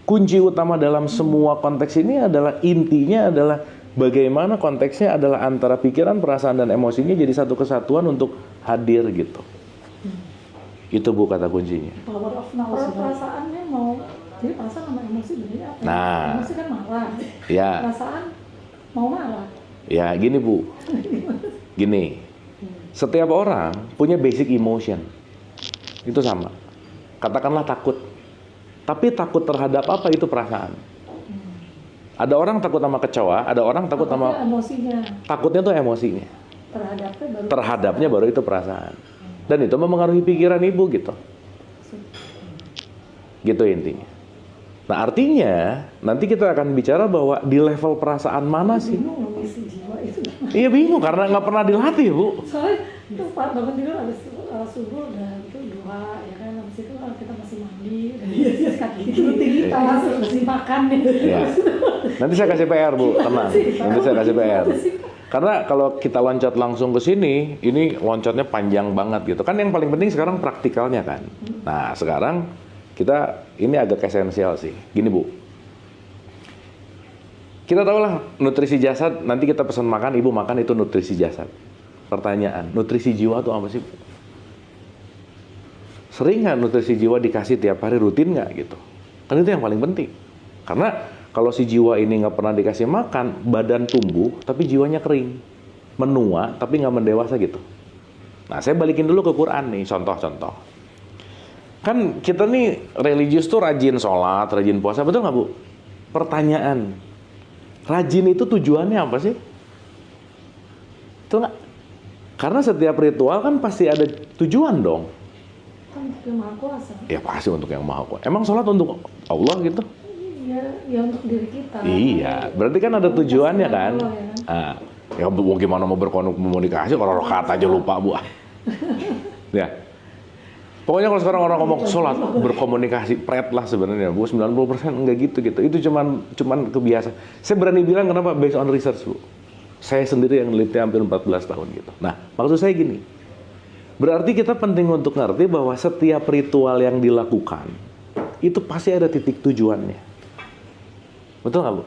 A: Kunci utama dalam semua konteks ini adalah intinya adalah bagaimana konteksnya adalah antara pikiran, perasaan dan emosinya jadi satu kesatuan untuk hadir gitu. Itu Bu kata kuncinya.
B: Power of now. Perasaannya mau, jadi perasaan sama emosi bedanya apa?
A: Nah,
B: Emosi kan marah.
A: Ya.
B: Perasaan mau marah.
A: Ya gini Bu. Gini. Setiap orang punya basic emotion. Itu sama. Katakanlah takut. Tapi takut terhadap apa itu perasaan. Ada orang takut sama kecoa, ada orang takut sama
B: emosinya.
A: Takutnya tuh emosinya. Terhadapnya baru itu perasaan. Dan itu mempengaruhi pikiran ibu gitu. Gitu intinya. Nah artinya nanti kita akan bicara bahwa di level perasaan mana sih?
B: Bingung isi jiwa itu.
A: Iya bingung karena nggak pernah dilatih Bu.
B: Soalnya itu Pak bangun tidur habis subuh dan itu doa ya kan, habis itu kita masih mandi dan sikat gigi kita langsung masih makan nih.
A: Ya. Nanti saya kasih PR Bu, tenang. Nanti saya kasih PR. Karena kalau kita loncat langsung ke sini, ini loncatnya panjang banget gitu. Kan yang paling penting sekarang praktikalnya kan. Nah sekarang kita ini agak esensial sih. Gini Bu, kita tahu lah nutrisi jasad. Nanti kita pesan makan, ibu makan itu nutrisi jasad. Pertanyaan, nutrisi jiwa itu apa sih? Sering nggak nutrisi jiwa dikasih tiap hari, rutin nggak gitu? Kan itu yang paling penting. Karena kalau si jiwa ini nggak pernah dikasih makan, badan tumbuh tapi jiwanya kering, menua tapi nggak mendewasa gitu. Nah saya balikin dulu ke Quran nih, contoh-contoh. Kan kita nih religius tuh rajin sholat, rajin puasa, betul nggak Bu? Pertanyaan, rajin itu tujuannya apa sih? Betul nggak? Karena setiap ritual kan pasti ada tujuan dong.
B: Kan untuk yang maha kuasa.
A: Ya pasti untuk yang maha kuasa. Emang sholat untuk Allah gitu?
B: Ya untuk diri kita.
A: Iya, berarti kan ada tujuannya kan?
B: Allah,
A: Ya gimana mau berkomunikasi kalau rokaat aja lupa Bu. Ya. Pokoknya kalau sekarang orang ngomong sholat berkomunikasi pret lah sebenarnya Bu, 90% enggak gitu. Itu cuman kebiasaan. Saya berani bilang kenapa based on research Bu. Saya sendiri yang neliti hampir 14 tahun gitu. Nah, maksud saya gini. Berarti kita penting untuk ngerti bahwa setiap ritual yang dilakukan itu pasti ada titik tujuannya. Betul nggak Bu?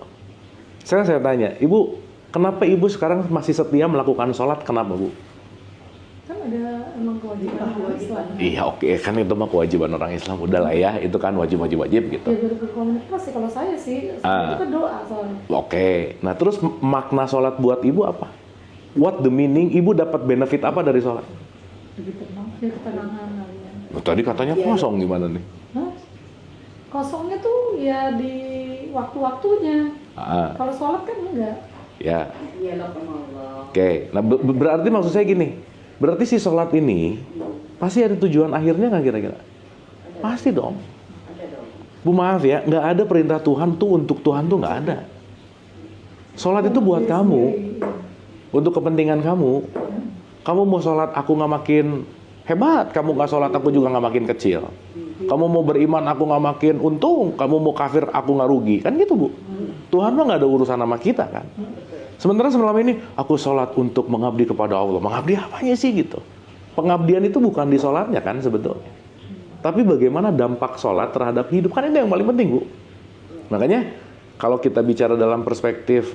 A: Saya tanya, Ibu, kenapa Ibu sekarang masih setia melakukan sholat? Kenapa Bu?
B: Kan ada emang kewajiban orang Islam.
A: Iya oke, kan itu mah kewajiban orang Islam. Udah lah ya, itu kan wajib gitu.
B: Ya berkomunikasi kalau saya sih, itu kan doa soalnya.
A: Oke, nah terus makna sholat buat ibu apa? What the meaning? Ibu dapat benefit apa dari sholat?
B: Lebih tenang, ya ketenangan kalian.
A: Tadi katanya kosong gimana nih?
B: Hah? Kosongnya tuh ya di waktu-waktunya. Kalau sholat kan enggak.
A: Ya.
C: Dialog sama Allah.
A: Oke, nah berarti maksud saya gini, berarti si sholat ini pasti ada tujuan akhirnya nggak kira-kira? Pasti dong.
C: Ada dong.
A: Bu maaf ya, nggak ada perintah Tuhan tuh untuk Tuhan tuh nggak ada. Sholat itu buat kamu, untuk kepentingan kamu. Kamu mau sholat aku nggak makin hebat, kamu nggak sholat aku juga nggak makin kecil. Kamu mau beriman aku nggak makin untung, kamu mau kafir aku nggak rugi, kan gitu Bu. Tuhan mah nggak ada urusan sama kita kan. Sementara selama ini aku sholat untuk mengabdi kepada Allah. Mengabdi apanya sih gitu? Pengabdian itu bukan di sholatnya kan sebetulnya. Tapi bagaimana dampak sholat terhadap hidup, kan itu yang paling penting Bu. Makanya kalau kita bicara dalam perspektif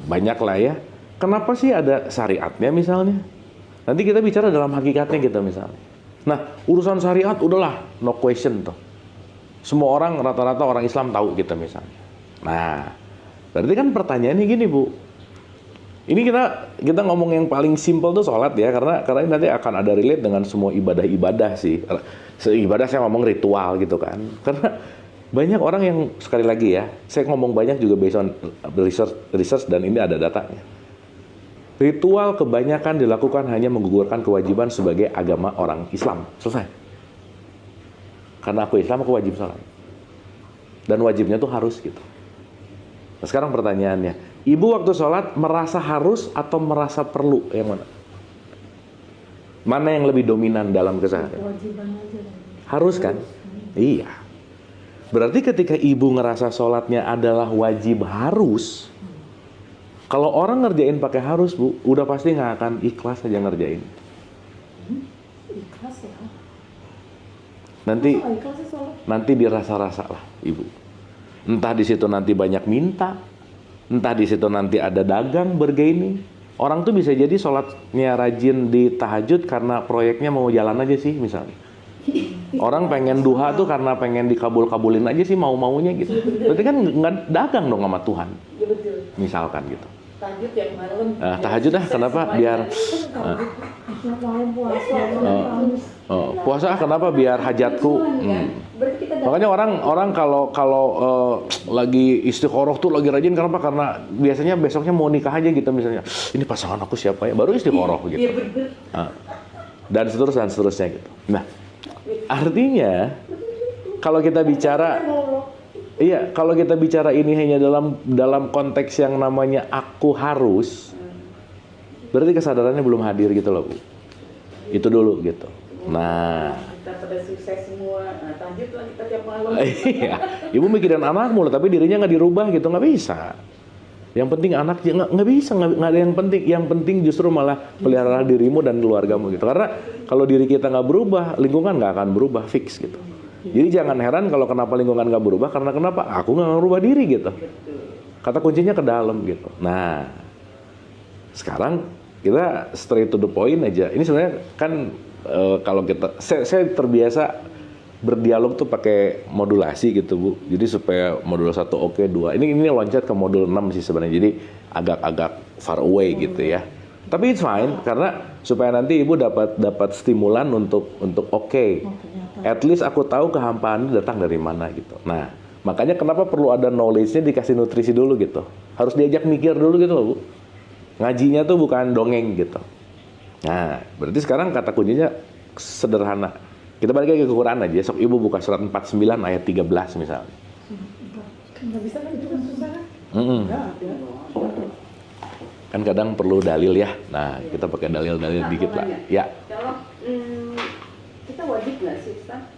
A: banyak lah ya. Kenapa sih ada syariatnya misalnya? Nanti kita bicara dalam hakikatnya kita misalnya. Nah urusan syariat udahlah no question tuh. Semua orang rata-rata orang Islam tahu kita misalnya. Nah berarti kan pertanyaannya gini Bu. Ini kita ngomong yang paling simpel tuh sholat ya, karena ini nanti akan ada relate dengan semua ibadah-ibadah sih. Ibadah saya ngomong ritual gitu kan. Karena banyak orang yang sekali lagi ya, saya ngomong banyak juga based on research dan ini ada datanya. Ritual kebanyakan dilakukan hanya menggugurkan kewajiban sebagai agama orang Islam. Selesai. Karena aku Islam, aku wajib sholat. Dan wajibnya tuh harus gitu. Nah, sekarang pertanyaannya, ibu waktu sholat merasa harus atau merasa perlu? Yang mana? Mana yang lebih dominan dalam keseharian?
B: Kewajiban aja.
A: Harus kan? Iya. Berarti ketika ibu ngerasa sholatnya adalah wajib harus, kalau orang ngerjain pakai harus Bu, udah pasti nggak akan ikhlas aja ngerjain.
B: Ikhlas ya.
A: Nanti
B: Masa ikhlas sih sholat?
A: nanti dirasa-rasa lah ibu. Entah di situ nanti banyak minta, entah di situ nanti ada dagang bergaining. Orang tuh bisa jadi sholatnya rajin di tahajud karena proyeknya mau jalan aja sih misalnya. Orang pengen duha tuh karena pengen dikabul-kabulin aja sih mau-maunya gitu. Berarti kan nggak dagang dong sama Tuhan.
C: Ya betul.
A: Misalkan gitu.
C: Tahajud yang malam.
A: Tahajud dah, kenapa? Biar
B: Tiap malam puasa.
A: puasa kenapa? Biar hajatku.
C: Berarti kita
A: Makanya orang kalau lagi istiqoroh tuh lagi rajin kenapa? Karena biasanya besoknya mau nikah aja gitu misalnya. Ini pasangan aku siapa ya? Baru istiqoroh gitu.
C: Iya bener.
A: Dan seterusnya gitu. Nah, artinya kalau kita bicara kalau kita bicara ini hanya dalam konteks yang namanya aku harus, berarti kesadarannya belum hadir gitu loh Bu. Itu dulu gitu. Nah,
C: Kita pada sukses semua. Nah, tahajud lah kita tiap malam.
A: iya, ibu mikirin anakmu loh, tapi dirinya nggak dirubah gitu, nggak bisa. Yang penting anaknya nggak bisa, nggak ada yang penting. Yang penting justru malah pelihara dirimu dan keluargamu gitu. Karena kalau diri kita nggak berubah, lingkungan nggak akan berubah fix gitu. Jadi jangan heran kalau kenapa lingkungan nggak berubah, karena kenapa? Aku nggak merubah diri gitu. Kata kuncinya ke dalam gitu. Nah, sekarang kita straight to the point aja. Ini sebenarnya kan kalau kita, saya terbiasa berdialog tuh pakai modulasi gitu Bu. Jadi supaya modul 1 oke, 2. Ini loncat ke modul 6 sih sebenarnya. Jadi agak far away gitu ya. Tapi it's fine karena supaya nanti ibu dapat stimulan untuk oke. At least aku tahu kehampaan ini datang dari mana gitu. Nah, makanya kenapa perlu ada knowledge-nya dikasih nutrisi dulu gitu. Harus diajak mikir dulu gitu loh Bu. Ngajinya tuh bukan dongeng gitu. Nah, berarti sekarang kata kuncinya sederhana. Kita balik lagi ke Quran aja. Sok ibu buka surat 49 ayat 13 misalnya.
B: Nggak bisa kan itu kan susah kan?
A: Kan kadang perlu dalil ya. Nah, kita pakai dalil-dalil dikit lah. Ya.
C: Kalau kita wajib nggak sih Ustaz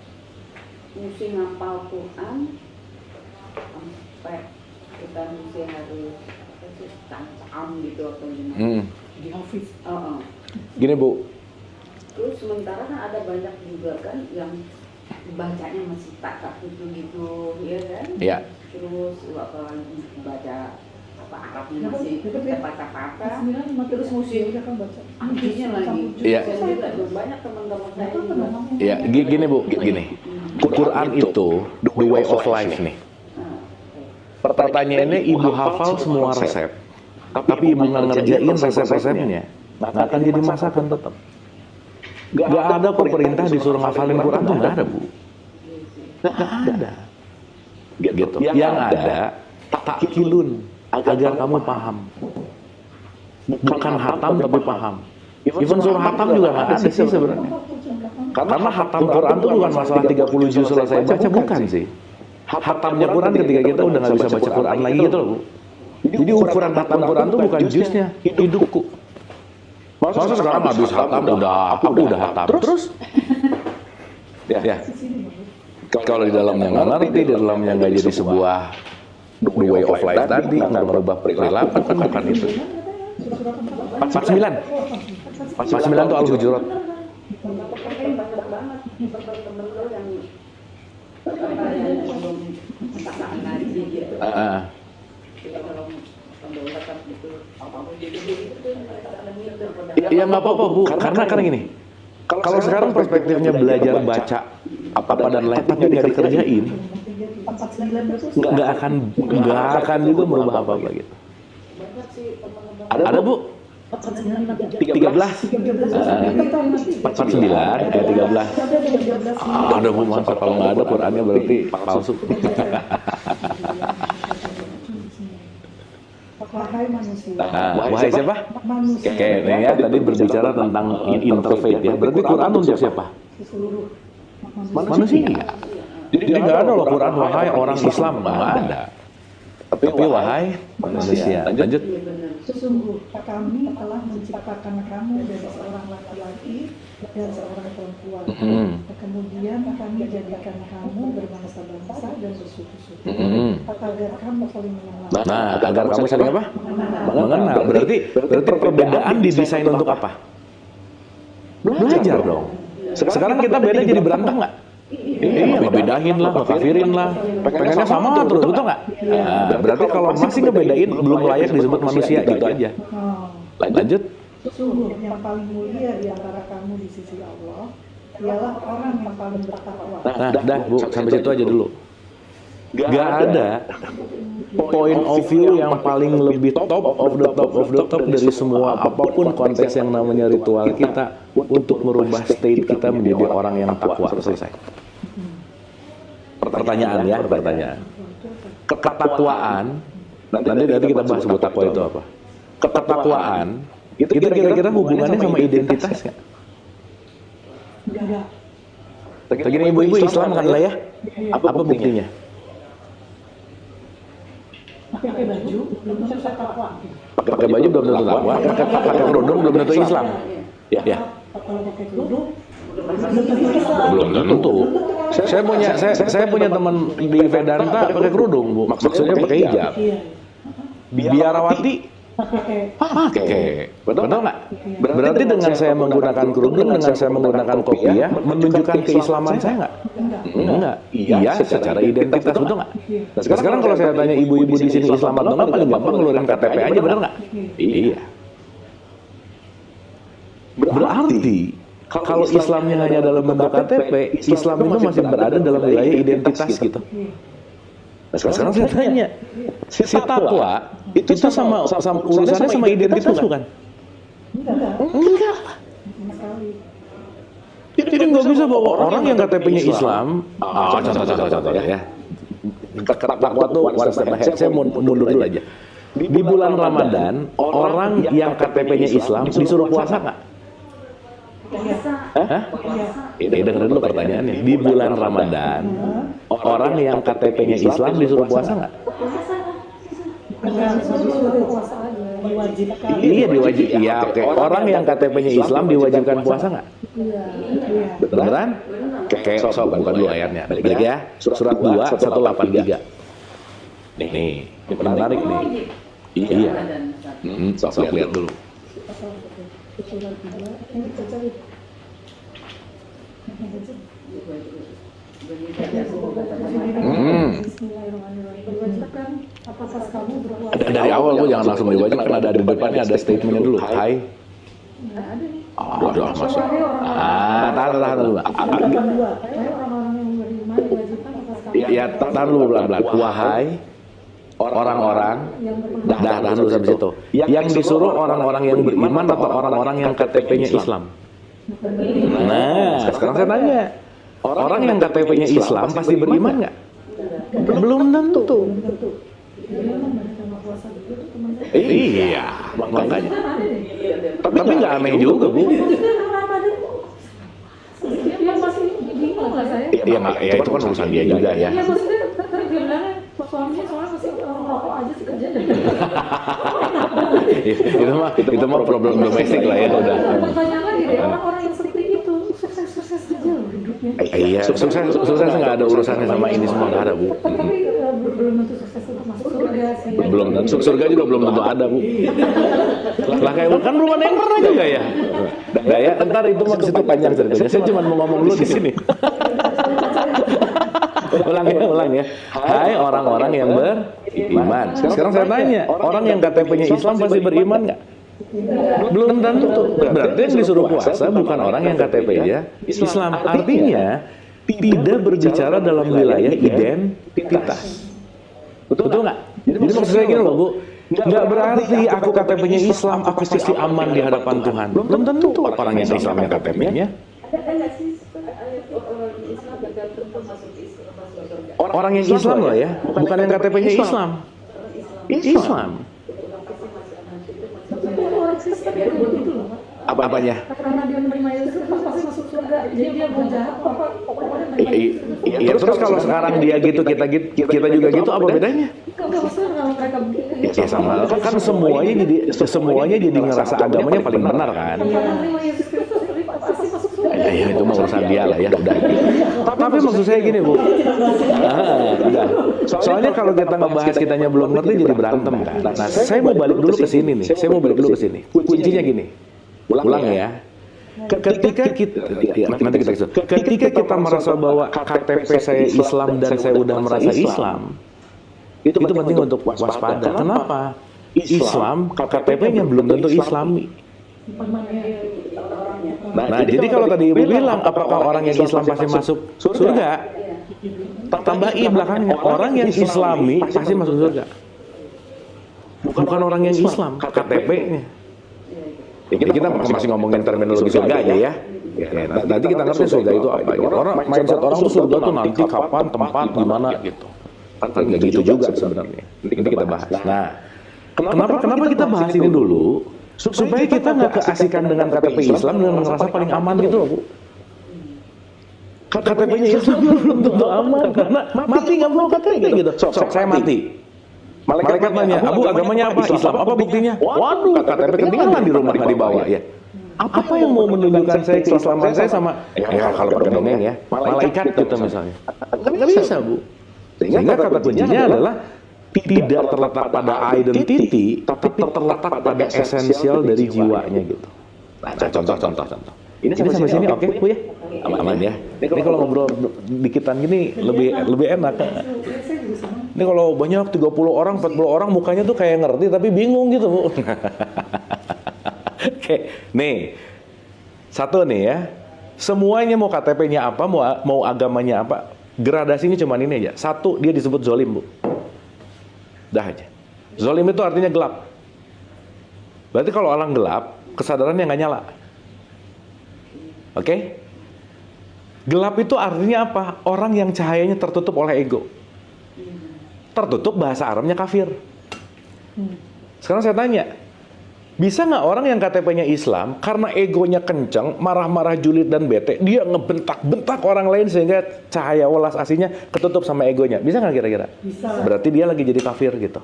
C: mesti ngapal Quran sampai kita mesti harus apa sih cancam gitu atau gimana?
D: Di office.
A: Gini Bu.
C: Terus sementara kan ada banyak juga kan yang bacanya masih tak gitu ya kan?
A: Ya.
C: Terus apalagi baca Arabnya masih kita baca-baca.
B: Terus
C: musim artinya lagi.
A: Iya.
C: Saya juga banyak teman-teman saya juga.
A: Ya, gini Bu, gini. Quran itu the way of life nih. Pertanyaannya ibu hafal semua resep, tapi ibu nggak ngerjain resep-resepnya, nggak akan jadi masakan tetap. Nggak ada kok perintah disuruh ngafalin Quran tuh nggak ada Bu. Nggak ada. Gitu. Yang ada takkilun agar kamu paham. Bukan hatam tapi paham. Even surah hatam juga nggak ada sih sebenarnya. Karena hatam Quran itu bukan masalah 30 juz selesai baca, bukan sih. Hatamnya Quran ketika kita udah nggak bisa baca Quran lagi gitu loh Bu. Jadi ukuran hatam Quran itu bukan juznya, hidupku. Masa sekarang habis hatam aku udah hatam. Terus? Ya. Kalau di dalamnya nggak ngerti, di dalamnya nggak jadi sebuah the way of life tadi, nggak merubah perilaku, kan bukan itu. 49 tuh Al-Hujurat.
C: Banyak banget teman-teman lo yang tak ngaji gitu. Kita kalau pendaulatan gitu, apapun jadi itu mereka ada minder pada.
A: Iya nggak apa-apa Bu, karena gini. Kalau sekarang perspektifnya belajar baca apa dan lain tapi nggak dikerjain, nggak akan juga merubah apa-apa gitu. Ada Bu? 13, 49, 13. Ada Bu, masa kalau nggak ada Qurannya berarti palsu.
D: Wahai manusia.
A: Wahai siapa?
D: Manusia.
A: Kayaknya ya tadi berbicara tentang interfaith ya. Berarti Quran untuk siapa?
D: Seluruh
A: Manusia. Jadi nggak ada loh Quran wahai orang Islam, nggak ada. Tapi wahai manusia. Lanjut.
D: Sesungguh kami telah menciptakan kamu dari seorang laki-laki dan seorang perempuan. Kemudian kami jadikan kamu berbangsa-bangsa dan bersuku-suku agar kamu saling mengenal.
A: Nah, agar kamu saling apa? Mengenal. Berarti perbedaan didesain untuk apa? Belajar dong. Sekarang kita beda jadi berantem nggak? Iya, ngebedain lah, ngekafirin lah, pengennya sama terus, betul nggak? Nah, berarti kalau masih ngebedain, belum layak disebut manusia, gitu aja. Lanjut.
D: Sungguh yang paling mulia di antara kamu di sisi Allah ialah orang yang paling bertakwa.
A: Nah, dah Bu, sampai situ aja dulu. Gak ada point of view yang paling lebih top of the top dari semua apapun konteks yang namanya ritual kita untuk merubah state kita menjadi orang yang takwa. Selesai. Pertanyaan. Ketakwaan, nanti kita bahas sebut takwa itu apa. Ketakwaan, itu kira-kira hubungannya sama identitas nggak?
D: Enggak.
A: Begini ibu-ibu Islam kan lah ya? Apa buktinya?
D: Pakai baju belum tentu saya takwa.
A: Pakai baju belum tentu takwa, pakai kerudung belum tentu Islam. Ya.
D: Kalau pakai kerudung
A: Belum tentu. Saya punya teman di Vedanta pakai kerudung, Bu. Maksudnya pakai hijab. Biarawati pakai. Betul nggak? Berarti dengan saya menggunakan kerudung, dengan saya menggunakan kopiah, menunjukkan keislaman saya nggak? Enggak. Iya, secara identitas, betul nggak? Sekarang kalau saya tanya ibu-ibu di sini Islam atau nggak, paling gampang ngeluarin KTP aja, benar nggak? Iya. Berarti kalau Islamnya hanya dalam bentuk KTP, Islam itu masih berada dalam wilayah identitas gitu. Nah, sekarang saya tanya, si takwa itu sama urusannya sama identitas bukan? Enggak. Jadi nggak bisa bawa orang yang KTP-nya Islam. Contoh ya. Takwa tuh one step ahead. Saya mau mundur dulu aja. Di bulan Ramadan, orang yang KTP-nya Islam disuruh puasa nggak? Hah? Dengerin dulu pertanyaannya. Di bulan Ramadan, orang yang KTP-nya Islam disuruh puasa nggak?
D: diwajibkan.
A: Iya diwajibkan. Iya oke. Orang yang KTP-nya Islam diwajibkan puasa nggak? Beneran? Kayak bukan dulu ayatnya. Balik ya. Surat 2 183. Nih, ini menarik nih. Iya. Sok lihat dulu.
B: Bismillahirrahmanirrahim. Diwajibkan atas kamu berpuasa.
A: Dari awal Bu jangan langsung diwajibkan, ada di depannya ada statementnya dulu. Hai.
B: Nggak ada nih.
A: Udah masuk.
B: Wahai orang-orang.
A: Tahan dulu.
B: Wahai orang-orang yang beriman diwajibkan atas kamu.
A: Ya, tahan dulu pelan-pelan. Wahai orang-orang, tahan dulu sampai situ. Yang disuruh orang-orang yang beriman atau orang-orang yang KTP-nya Islam? Nah, sekarang saya tanya. Orang yang KTP-nya Islam pasti beriman nggak? Belum tentu. Iya, makanya. Tapi nggak aneh juga, Bu.
B: Ya masih bingung lah saya.
A: Iya, ya itu kan urusan dia juga ya.
B: Iya maksudnya tadi dia bilang suaminya soalnya masih rokok aja sih kerjanya.
A: itu mah problem domestik lah ya udah.
B: Pertanyaan lagi deh, orang-orang yang seperti itu sukses aja loh hidupnya.
A: Iya, sukses nggak ada urusannya sama ini semua, nggak ada Bu.
B: Tapi belum tentu sukses untuk masuk surga sih.
A: Belum tentu, surga juga belum tentu ada Bu. Lah kayak kan belum ada yang pernah juga ya. Nah ya, ntar itu mah situ panjang ceritanya. Saya cuma mau ngomong dulu di sini. ulang ya. Hai orang-orang yang beriman. Sekarang saya tanya, orang yang KTP-nya Islam pasti beriman nggak? Belum tentu. Berarti yang disuruh puasa bukan orang yang KTP-nya Islam. Artinya tidak berbicara dalam wilayah identitas. Betul nggak? Jadi maksud saya gini loh Bu, nggak berarti aku KTP-nya Islam, aku pasti aman di hadapan Tuhan. Belum tentu orang yang Islamnya KTP-nya.
C: Ada nggak sih ayat orang Islam tergantung masuk Islam masuk surga?
A: Orang yang Islam loh ya, bukan yang KTP-nya Islam. Islam.
B: Tapi orang Kristen itu begitu loh, Pak.
A: Apanya?
B: Karena dia menerima Yesus pasti masuk surga. Jadi dia mau jahat apa pokoknya menerima Yesus.
A: Iya, terus kalau sekarang dia gitu, kita juga gitu, apa bedanya?
B: Enggak maksudnya kalau mereka begitu.
A: Ya sama, kan semuanya jadi ngerasa agamanya paling benar kan?
B: Karena menerima Yesus Kristus pasti masuk surga.
A: Ya itu mah urusan dia lah ya, udah. Tapi maksud saya gini Bu, udah. Soalnya kalau kita ngebahas kitanya belum ngerti jadi berantem kan. Nah, saya mau balik dulu ke sini nih. Kuncinya gini. Ulang ya. Ketika kita merasa bahwa KTP saya Islam dan saya udah merasa Islam, itu penting untuk waspada. Kenapa? Islam KTP-nya belum tentu Islami. Nah, jadi kalau tadi Ibu bilang apakah orang yang Islam pasti masuk surga? Tambah i belakangnya, orang yang Islami pasti masuk surga. Bukan orang yang Islam, KTP-nya. Jadi kita masih ngomongin terminologi surga aja ya. Nanti kita ngerti surga itu apa gitu. Orang mindset orang tuh surga tuh nanti kapan, tempat, gimana gitu. Kan nggak gitu juga sebenarnya. Nanti kita bahas. Nah, kenapa kita bahas ini dulu? Supaya kita nggak keasikan dengan KTP Islam dan merasa paling aman gitu loh Bu. KTP-nya Islam belum tentu aman karena mati nggak mau KTP gitu. Sok saya mati. Malaikat nanya, Abu agamanya apa? Islam. Apa buktinya? Waduh, KTP ketinggalan di rumah nggak dibawa ya. Apa yang mau menunjukkan saya keislaman saya sama ya kalau pakai dongeng ya malaikat gitu misalnya. Nggak bisa Bu. Sehingga kata kuncinya adalah tidak terletak pada identity, tapi terletak pada esensial dari jiwanya gitu. Nah, contoh. Ini sampai sini oke Bu ya? Aman ya. Ini kalau ngobrol dikitan gini lebih enak. Ini kalau banyak 30 orang, 40 orang mukanya tuh kayak ngerti tapi bingung gitu Bu. Oke, nih. Satu nih ya. Semuanya mau KTP-nya apa, mau agamanya apa, gradasinya cuma ini aja. Satu, dia disebut zolim Bu. Dah aja. Zolim itu artinya gelap. Berarti kalau orang gelap, kesadarannya nggak nyala. Oke? Gelap itu artinya apa? Orang yang cahayanya tertutup oleh ego. Tertutup bahasa Arabnya kafir. Sekarang saya tanya, bisa nggak orang yang KTP-nya Islam karena egonya kenceng, marah-marah, julid dan bete, dia ngebentak-bentak orang lain sehingga cahaya welas aslinya ketutup sama egonya? Bisa nggak kira-kira?
D: Bisa.
A: Berarti dia lagi jadi kafir gitu.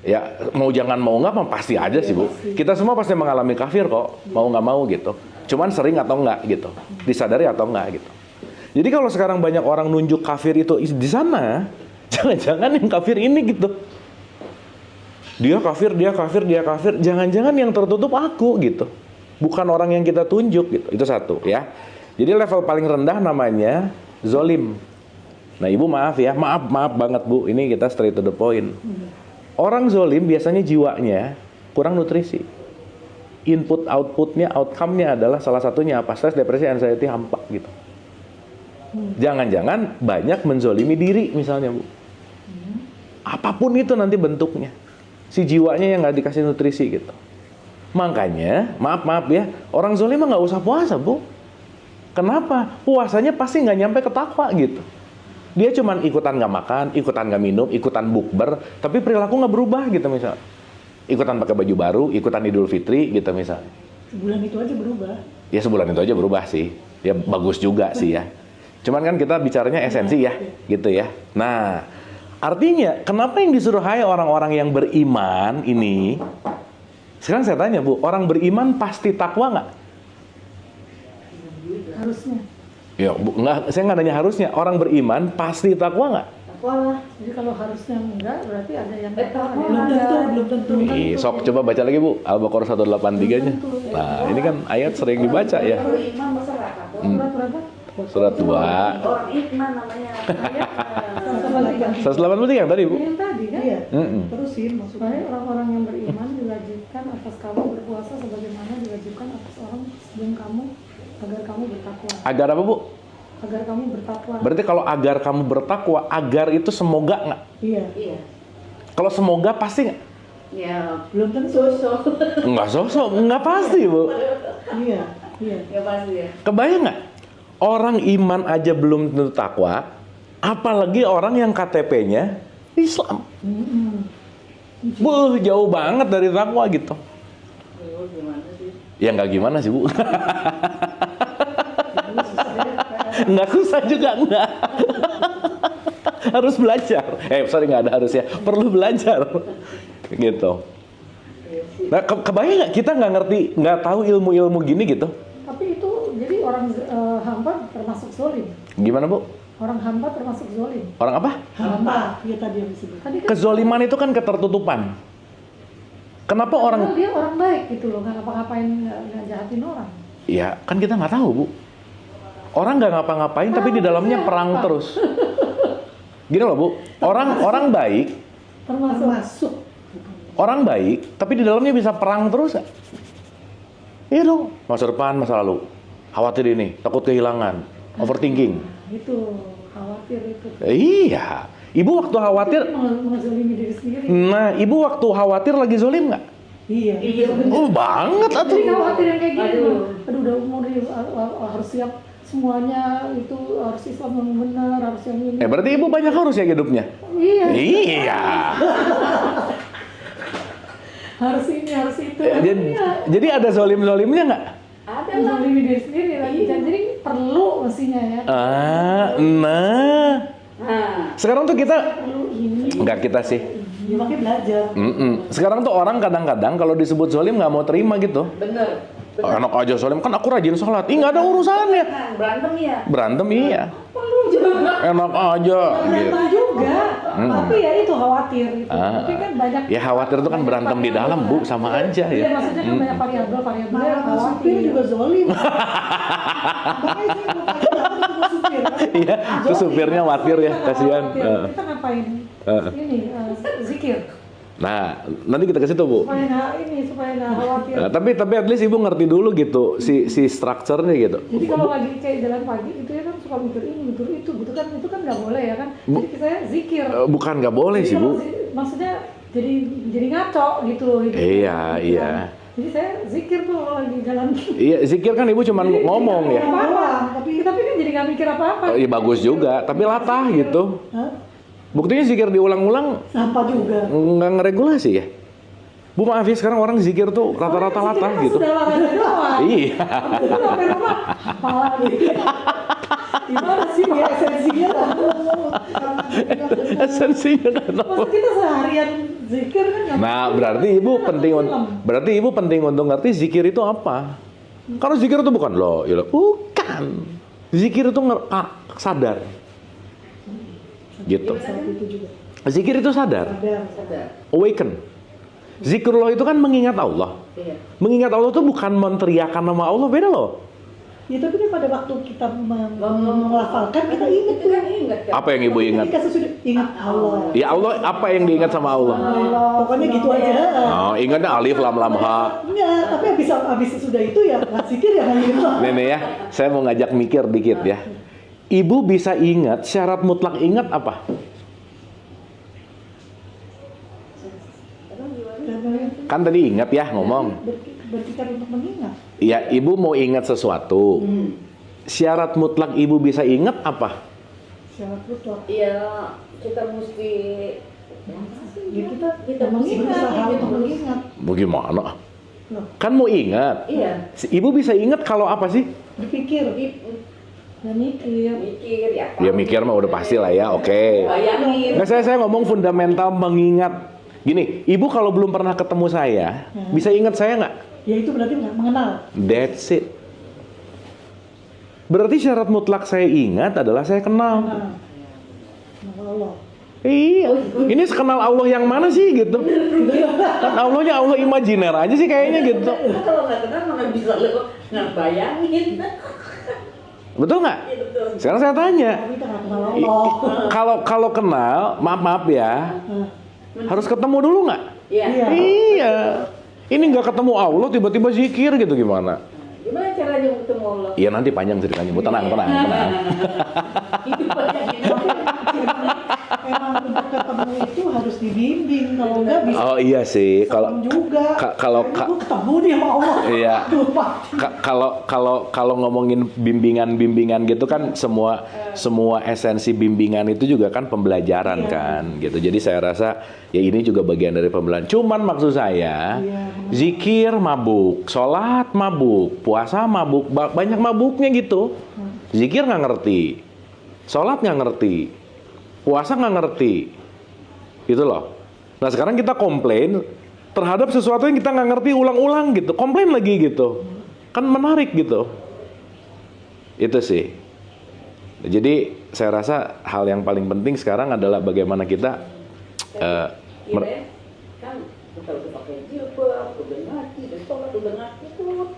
A: Ya mau jangan mau nggak pasti aja sih Bu. Kita semua pasti mengalami kafir kok, mau nggak mau gitu. Cuman sering atau nggak gitu, disadari atau nggak gitu. Jadi kalau sekarang banyak orang nunjuk kafir itu di sana, jangan-jangan yang kafir ini gitu. Dia kafir. Jangan-jangan yang tertutup aku gitu. Bukan orang yang kita tunjuk gitu. Itu satu ya. Jadi level paling rendah namanya zolim. Nah ibu maaf ya, maaf banget bu, ini kita straight to the point. Orang zolim biasanya jiwanya kurang nutrisi. Input outputnya, outcome-nya adalah salah satunya apa? Stres, depresi, anxiety, hampa gitu. Jangan-jangan banyak menzolimi diri misalnya bu. Apapun itu nanti bentuknya. Si jiwanya yang nggak dikasih nutrisi gitu. Makanya, maaf ya, orang zolim mah nggak usah puasa bu. Kenapa? Puasanya pasti nggak nyampe ke takwa gitu. Dia cuman ikutan nggak makan, ikutan nggak minum, ikutan bukber, tapi perilaku nggak berubah gitu misalnya. Ikutan pakai baju baru, ikutan Idul Fitri gitu misalnya.
D: Sebulan itu aja berubah.
A: Ya sebulan itu aja berubah sih. Ya bagus juga sih ya. Cuman kan kita bicaranya esensi ya, gitu ya. Nah, artinya kenapa yang disuruh hai orang-orang yang beriman ini? Sekarang saya tanya bu, orang beriman pasti takwa nggak?
B: Harusnya.
A: Ya, bu, nggak, saya nggak nanya harusnya. Orang beriman pasti takwa nggak?
B: Takwa lah. Jadi kalau harusnya enggak, berarti ada yang takwa.
D: Belum tentu.
A: Ih, sok coba baca lagi bu, Al-Baqarah 183-nya. Nah, ini kan ayat sering dibaca ya.
C: Kalau iman masyarakat.
B: Surat berapa?
A: Surat 2.
C: Orang iman namanya.
A: 183 yang tadi bu.
B: Yang tadi kan?
D: Iya.
A: Mm-mm.
D: Terusin maksudnya.
B: Supaya orang-orang yang beriman diwajibkan atas kamu berpuasa sebagaimana diwajibkan atas orang sebelum kamu agar kamu bertakwa.
A: Agar apa bu?
B: Agar kamu bertakwa.
A: Berarti kalau agar kamu bertakwa, agar itu semoga nggak?
D: Iya.
C: Iya.
A: Kalau semoga pasti nggak?
C: Ya,
D: Belum tentu.
C: sosok.
A: Nggak sosok, nggak pasti bu.
D: Iya. Iya.
C: Ya pasti ya.
A: Kebayang nggak? Orang iman aja belum tentu takwa, apalagi orang yang KTP-nya Islam. Jauh banget dari takwa gitu.
C: Oh, gimana sih?
A: Ya nggak gimana sih bu. Nggak susah juga nggak. Harus belajar. Sorry nggak ada harus ya. Perlu belajar. Gitu. Nah kebayang nggak kita nggak ngerti, nggak tahu ilmu-ilmu gini gitu.
B: Tapi itu jadi orang hamba termasuk zolim.
A: Gimana bu?
B: Orang hamba termasuk zolim.
A: Orang apa?
D: Hamba. Iya tadi yang disebut.
B: Tadi kan
A: Kezoliman itu kan ketertutupan. Kenapa orang?
B: dia orang baik gitu loh, nggak ngapa-ngapain, nggak jahatin orang.
A: Ya kan kita nggak tahu bu. Orang nggak ngapa-ngapain tapi di dalamnya perang terus. Gini loh bu, orang baik,
B: Termasuk.
A: orang baik tapi di dalamnya bisa perang terus. Iya dong. Masa depan, masa lalu. Khawatir ini, takut kehilangan, overthinking.
B: Itu khawatir itu.
A: Iya. Ibu waktu khawatir,
B: Mengzolimi diri sendiri.
A: nah ibu waktu khawatir lagi zolim nggak?
D: Iya.
C: Iya.
A: Oh banget
B: Jadi
A: atuh.
B: khawatir yang kayak gini.
C: Aduh.
B: Aduh udah umur harus siap semuanya itu, harus Islam yang benar, harus yang ini.
A: Berarti ibu banyak harus ya hidupnya?
B: Iya.
A: Iya.
B: Harus ini, harus itu.
A: Jadi ada zolim-zolimnya nggak?
C: Ada lah.
B: Menzolimi diri sendiri lagi. Jadi perlu mestinya ya.
A: Nah.
C: Nah,
A: Sekarang tuh kita,
B: Perlu ini.
A: nggak kita sih.
D: Ya, makanya belajar.
A: Sekarang tuh orang kadang-kadang kalau disebut zolim nggak mau terima gitu.
C: bener.
A: Oh, enak aja zolim, kan aku rajin sholat. Ih nggak ada urusannya.
C: Nah, berantem ya.
A: Berantem iya. Enak aja. Gitu.
B: Berantem juga. Tapi ya itu khawatir gitu.
A: Ah.
B: Tapi kan banyak.
A: Ya khawatir tuh kan berantem di dalam bu, sama aja
B: Iya
A: ya.
B: maksudnya kan banyak variabel yang
D: Nah, supir juga
B: khawatir.
D: zolim. Makanya sih mau tanya kenapa supir.
A: Iya, tuh supirnya khawatir ya, kasihan.
B: Kita ngapain? Ini zikir.
A: Nah, nanti kita ke situ bu.
B: Supaya nggak khawatir.
A: Nah, tapi at least ibu ngerti dulu gitu si strukturnya gitu.
B: Jadi kalau lagi kayak jalan pagi itu ya kan suka mikir ini, mikir itu gitu kan, itu kan nggak boleh ya kan. Jadi saya zikir.
A: Bukan nggak boleh
B: Jadi
A: sih bu.
B: Maksudnya jadi ngaco gitu.
A: Iya, iya.
B: Jadi saya zikir tuh kalau lagi jalan.
A: Iya, zikir kan ibu cuma ngomong ya.
B: Apa-apa. Tapi kan jadi nggak mikir apa-apa.
A: Iya bagus juga, tapi latah gitu.
D: Hah?
A: Buktinya zikir diulang-ulang
D: Sampah juga.
A: nggak ngeregulasi ya. Bu maaf ya sekarang orang zikir tuh rata-rata latah gitu.
B: Sudah olahraga doang.
A: Iya.
B: Itu sampai rumah. Apalah gitu. Gimana sih ya esensinya lah.
A: Esensinya kan.
B: Maksud kita seharian zikir kan nggak
A: Nah
B: mungkin.
A: berarti ibu penting untuk ngerti zikir itu apa. Karena zikir itu bukan loh, ya bukan. Zikir itu sadar. Gitu.
D: Itu juga.
A: Zikir itu sadar,
C: Sadar.
A: awaken. Zikrullah itu kan mengingat Allah.
C: Iya.
A: Mengingat Allah itu bukan menteriakan nama Allah, beda loh.
D: Ya tapi kan pada waktu kita melafalkan kita ingat
C: Itu
D: tuh.
C: kan ingat kan?
A: Apa yang ibu ingat?
D: Ketika sesudah ingat Allah.
A: Ya Allah, apa yang diingat sama Allah?
D: Pokoknya gitu aja.
A: Oh, ingatnya alif lam lam ha.
D: Enggak, tapi habis sesudah itu ya nggak zikir ya nggak gitu.
A: Nih ya, saya mau ngajak mikir dikit ya. Ibu bisa ingat, syarat mutlak ingat apa?
C: Emang gimana?
A: Kan tadi ingat ya ngomong.
D: Berpikir untuk mengingat.
A: Ya, ibu mau ingat sesuatu. Syarat mutlak ibu bisa ingat apa?
D: Syarat mutlak.
C: Iya, kita mesti
D: Ya kita
C: mengingat,
D: berusaha
C: gitu.
D: untuk mengingat.
A: Bagaimana?
D: Loh,
A: Kan mau ingat.
C: Iya,
A: Ibu bisa ingat kalau apa sih?
D: berpikir.
B: Dan mikir.
C: mikir ya.
A: Ya mikir mah udah pasti lah ya, oke.
C: Bayangin.
A: Nah, saya ngomong fundamental mengingat. Gini, ibu kalau belum pernah ketemu saya, bisa ingat saya nggak?
D: Ya itu berarti nggak mengenal.
A: That's it. Berarti syarat mutlak saya ingat adalah saya kenal.
D: Nah, nama Allah.
A: Iya, ini sekenal Allah yang mana sih gitu? Kan Allahnya Allah imajiner aja sih kayaknya gitu.
C: Kalau nggak kenal mana bisa lo nggak bayangin.
A: Betul nggak?
C: Iya betul.
A: Sekarang saya tanya,
D: Tapi kita nggak kenal Allah.
A: kalau kenal, maaf ya, harus ketemu dulu nggak?
C: Iya.
D: Iya.
A: Iya. Ini nggak ketemu Allah tiba-tiba zikir gitu gimana?
C: Gimana caranya ketemu Allah?
A: Iya nanti panjang ceritanya, Bu. Tenang.
C: Hidup aja gitu.
D: Emang untuk ketemu itu harus dibimbing, kalau nggak bisa
A: Oh iya sih,
D: serem juga.
A: kalau
D: Kayaknya gua ketemu nih sama Allah.
A: Iya.
D: Aduh, mati.
A: Kalau ngomongin bimbingan gitu kan semua esensi bimbingan itu juga kan pembelajaran
D: Iya.
A: kan gitu. Jadi saya rasa ya ini juga bagian dari pembelajaran. Cuman maksud saya
D: Iya,
A: zikir mabuk, sholat mabuk, puasa mabuk, banyak mabuknya gitu. Zikir nggak ngerti, sholat nggak ngerti, puasa nggak ngerti, gitu loh. Nah sekarang kita komplain terhadap sesuatu yang kita nggak ngerti ulang-ulang gitu, komplain lagi gitu, kan menarik gitu. Itu sih. Jadi saya rasa hal yang paling penting sekarang adalah bagaimana kita
C: Kirain kan kalau udah pakai jilbab, udah ngaji, udah sholat, udah ngaji tuh.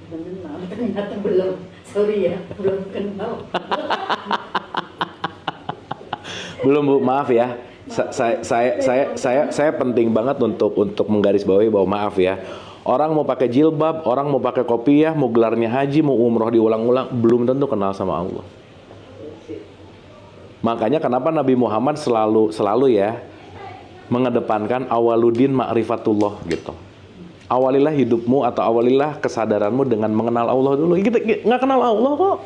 C: Benar, ternyata belum. Sorry ya, belum kenal.
A: belum Bu, maaf ya. Saya penting banget untuk menggarisbawahi bahwa maaf ya. Orang mau pakai jilbab, orang mau pakai kopiah, mau gelarnya haji, mau umroh diulang-ulang, belum tentu kenal sama Allah. Makanya kenapa Nabi Muhammad selalu ya mengedepankan awaludin ma'rifatullah gitu. Awalilah hidupmu atau awalilah kesadaranmu dengan mengenal Allah dulu. Kita nggak kenal Allah kok.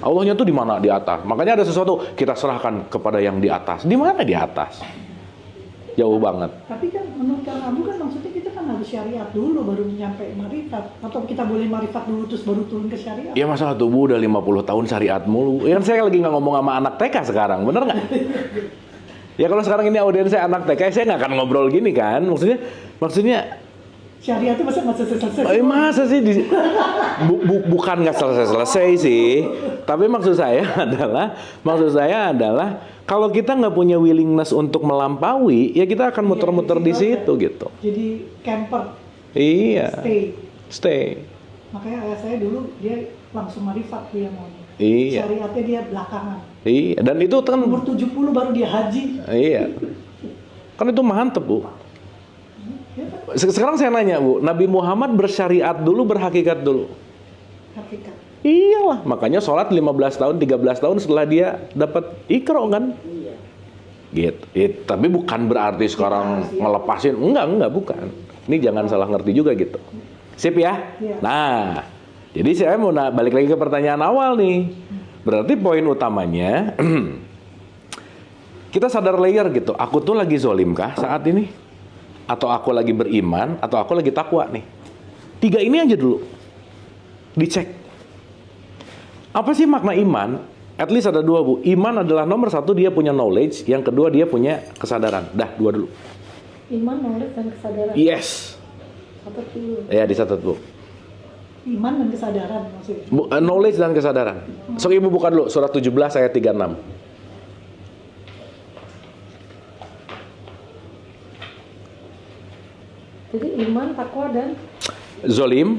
A: Allahnya tuh di mana? Di atas. Makanya ada sesuatu kita serahkan kepada yang di atas. Di mana di atas? Jauh banget.
D: Tapi kan menurut Kang Abu kan maksudnya kita kan harus syariat dulu baru nyampe marifat, atau kita boleh marifat dulu terus baru turun ke syariat.
A: Ya masalah tubuh udah 50 tahun syariat mulu. Ya kan saya lagi nggak ngomong sama anak TK sekarang, bener nggak? Ya kalau sekarang ini audiens saya anak TK, saya nggak akan ngobrol gini kan. Maksudnya
D: Syariat itu masa nggak selesai.
A: masa sih bukan nggak selesai sih, tapi maksud saya adalah kalau kita nggak punya willingness untuk melampaui, ya kita akan muter-muter di situ gitu.
D: Jadi camper,
A: Iya. Stay.
D: Makanya ayah saya dulu dia langsung marifat dia mau.
A: Iya.
D: Syariatnya dia belakangan.
A: Iya. Dan itu kan
D: Umur 70 baru dia haji.
A: iya. Kan itu mantep Bu. Sekarang saya nanya Bu, Nabi Muhammad bersyariat dulu, berhakikat dulu?
D: Hakikat.
A: Iyalah, makanya sholat 15 tahun, 13 tahun setelah dia dapat ikro kan?
C: Iya.
A: Gitu. Tapi bukan berarti sekarang ngelepasin, enggak bukan. Ini jangan salah ngerti juga gitu. Sip ya?
D: Iya.
A: Nah, jadi saya mau balik lagi ke pertanyaan awal nih. Berarti poin utamanya kita sadar layer gitu. Aku tuh lagi zolim kah saat ini? Atau aku lagi beriman? Atau aku lagi takwa nih? 3 ini aja dulu dicek. Apa sih makna iman? At least ada 2 Bu. Iman adalah nomor 1 dia punya knowledge, yang kedua dia punya kesadaran. Dah 2 dulu.
B: Iman, knowledge, dan kesadaran.
A: Yes.
B: Catat dulu.
A: Ya dicatat Bu.
D: Iman dan kesadaran maksudnya.
A: Knowledge dan kesadaran. So Ibu buka dulu surat 17 ayat 36.
B: Jadi iman, takwa, dan
A: Zolim,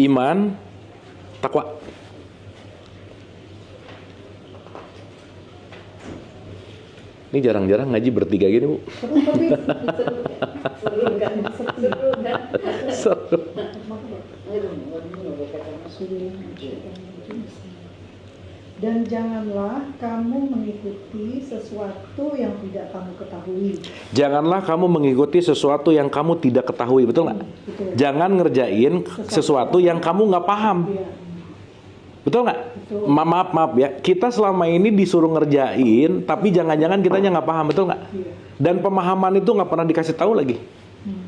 A: iman, takwa. Ini jarang-jarang ngaji bertiga gini, Bu.
C: Seru kan? Seru kan?
A: Seru.
D: Dan janganlah kamu mengikuti sesuatu yang tidak kamu ketahui.
A: Janganlah kamu mengikuti sesuatu yang kamu tidak ketahui, betul nggak?
D: Betul.
A: Jangan ngerjain sesuatu yang kamu nggak paham.
D: Iya.
A: Betul nggak?
D: Betul.
A: Maaf ya, kita selama ini disuruh ngerjain, tapi jangan-jangan kitanya nggak paham, betul nggak?
D: Iya.
A: Dan pemahaman itu nggak pernah dikasih tahu lagi.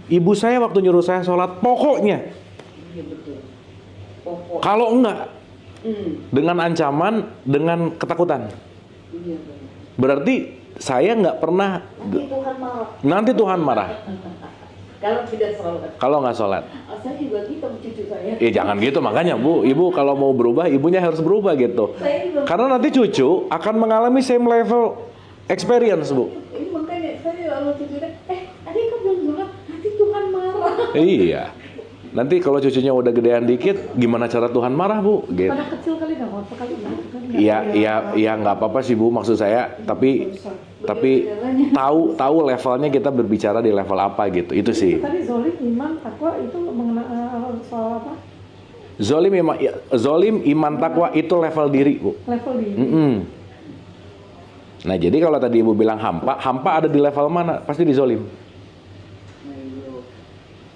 A: Ibu saya waktu nyuruh saya sholat, pokoknya
C: Iya betul. Pokok.
A: kalau enggak dengan ancaman, dengan ketakutan,
C: Iya betul.
A: berarti saya nggak pernah.
C: Nanti Tuhan marah.
A: Nanti Tuhan marah
C: Kalau tidak sholat.
A: kalau nggak sholat.
C: Saya juga gitu sama cucu saya.
A: Jangan gitu, makanya Bu, ibu kalau mau berubah, ibunya harus berubah gitu.
C: Saya juga.
A: Karena nanti cucu akan mengalami same level experience, Bu.
C: Ini makanya saya kalau cucu saya, adik kan belum sholat, nanti Tuhan marah.
A: Iya. Nanti kalau cucunya udah gedean dikit, gimana cara Tuhan marah, Bu? Gitu.
B: Pada kecil kali nggak apa-apa kali kan?
A: Iya nggak apa-apa sih, Bu, maksud saya. Tapi tahu levelnya, kita berbicara di level apa gitu. Itu sih.
B: Tadi zolim, iman, takwa itu mengenai soal apa?
A: Zolim, iman, takwa itu level diri, Bu.
B: Level di.
A: Nah, jadi kalau tadi Ibu bilang hampa ada di level mana? Pasti di zolim.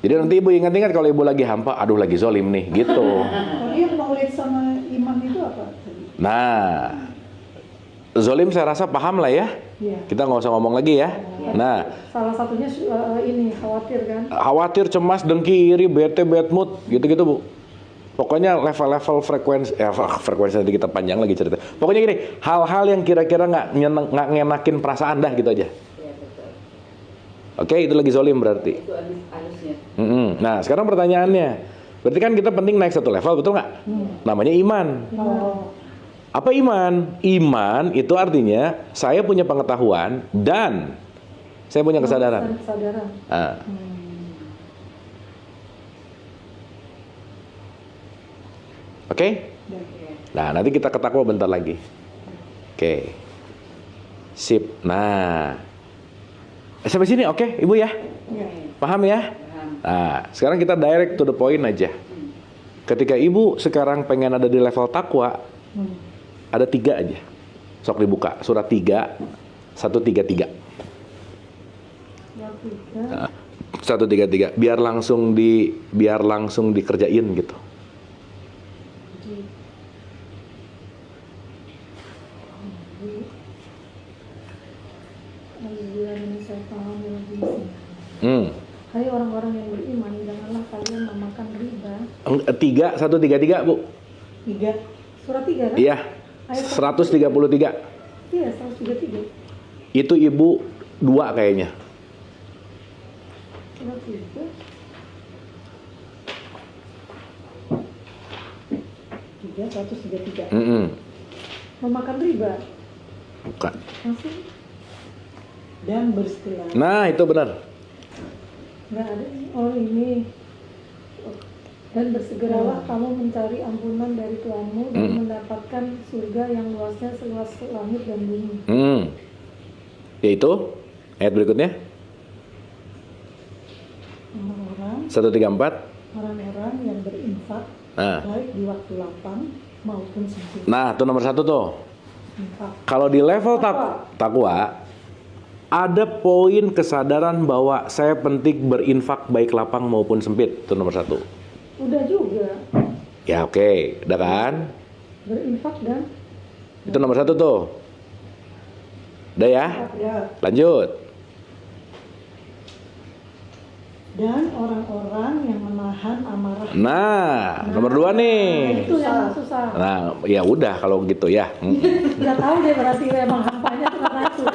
A: Jadi nanti Ibu ingat-ingat kalau Ibu lagi hampa, aduh lagi zolim nih, gitu.
D: Tadi yang knowledge sama iman itu apa tadi?
A: Nah, zolim saya rasa paham lah ya.
B: Iya.
A: Kita nggak usah ngomong lagi ya. Nah,
B: Salah satunya ini khawatir kan?
A: khawatir, cemas, dengki, iri, bete, bad mood, gitu-gitu, Bu. Pokoknya level-level frekuensi nanti kita panjang lagi cerita. Pokoknya gini, hal-hal yang kira-kira nggak ngenakin perasaan dah gitu aja.
C: Iya betul.
A: Oke, itu lagi zolim berarti.
C: Itu halusnya.
A: Nah, sekarang pertanyaannya, berarti kan kita penting naik satu level, betul nggak? Namanya iman.
D: Oh,
A: Apa iman? Iman itu artinya saya punya pengetahuan dan saya punya kesadaran.
B: Kesadaran.
A: Nah. Oke? Nah, nanti kita ke takwa bentar lagi. Oke. Sip. Nah. Sampai sini oke, Ibu ya?
D: iya.
A: Paham ya? Nah, sekarang kita direct to the point aja. Ketika Ibu sekarang pengen ada di level takwa, ada 3 aja. Sok dibuka. Surat 3, 133. Nah, 133. Biar langsung dikerjain gitu.
B: Hai orang-orang yang beriman, janganlah kalian memakan riba.
A: 133, Bu.
D: 3.
B: Surat 3 kan?
A: Iya.
B: Ayat
A: 133.
B: Iya, 133.
A: Itu Ibu 2 kayaknya.
B: Surat 3.
D: 133.
B: Memakan riba.
A: Bukan.
B: Masih
D: Dan bersetelah.
A: Nah, itu benar.
B: nggak ada. Oh ini. Dan bersegeralah kamu mencari ampunan dari Tuhanmu dan mendapatkan surga yang luasnya seluas langit dan bumi.
A: Yaitu ayat berikutnya.
D: Orang-orang
A: 134.
D: yang berinfak baik di waktu lapang maupun sempit.
A: Nah, itu nomor 1 tuh.
D: Infak.
A: Kalau di level takwa, ada poin kesadaran bahwa saya penting berinfak baik lapang maupun sempit. Itu nomor 1.
B: Udah juga
A: Ya oke, udah kan?
B: berinfak dan
A: Itu nomor 1 tuh. Udah ya?
D: Ya.
A: Lanjut.
D: Dan orang-orang yang menahan amarah.
A: Nah, nomor 2 nih.
B: itu yang susah.
A: Nah, ya udah kalau gitu ya.
B: Nggak tahu deh berarti emang hampanya tuh karena itu.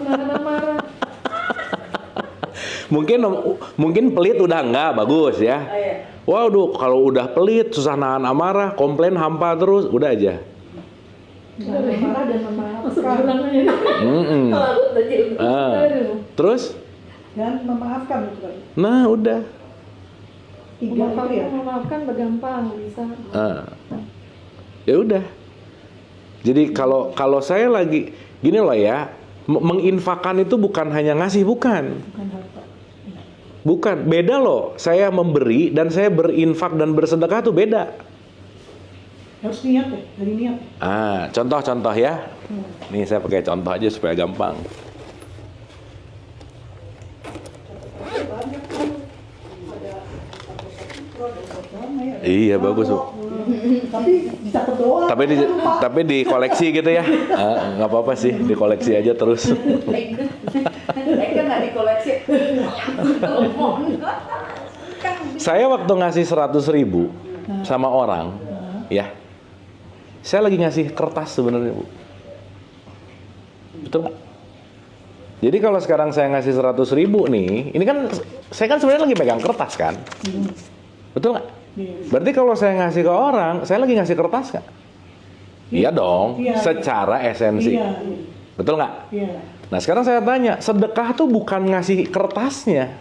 B: Menahan marah.
A: Mungkin pelit udah enggak bagus ya. Waduh, kalau udah pelit, susah nahan amarah, komplain hampa terus, udah aja.
D: Menahan amarah dan
B: Masuk
D: memaafkan.
B: bulan aja.
C: Kalau aku tadi
A: Terus?
D: Dan memaafkan. Betul.
A: Nah, udah.
D: tiga itu ya.
B: Memaafkan bergampang bisa.
A: Ya udah. Jadi kalau saya lagi gini loh ya, menginfakkan itu bukan hanya ngasih, bukan.
D: Bukan harta.
A: Bukan, beda loh. Saya memberi dan saya berinfak dan bersedekah tuh beda.
D: Harus niat ya, dari niat.
A: Contoh-contoh ya. Nih saya pakai contoh aja supaya gampang.
D: Banyak kan ada agama ya.
A: Iya, bagus, Bu.
D: Tapi dicatat doang.
A: Tapi di koleksi gitu ya. Nggak apa-apa sih, di koleksi aja terus.
C: Kan nggak dikoleksi.
A: Saya waktu ngasih 100.000 sama orang, ya, saya lagi ngasih kertas sebenarnya, Bu. Betul nggak? Jadi kalau sekarang saya ngasih 100.000 nih, ini kan saya kan sebenarnya lagi pegang kertas kan, betul nggak? Berarti kalau saya ngasih ke orang, saya lagi ngasih kertas nggak? Iya dong,
D: Iya.
A: secara esensi,
D: Iya.
A: betul nggak?
D: Iya.
A: Nah sekarang saya tanya, sedekah tuh bukan ngasih kertasnya.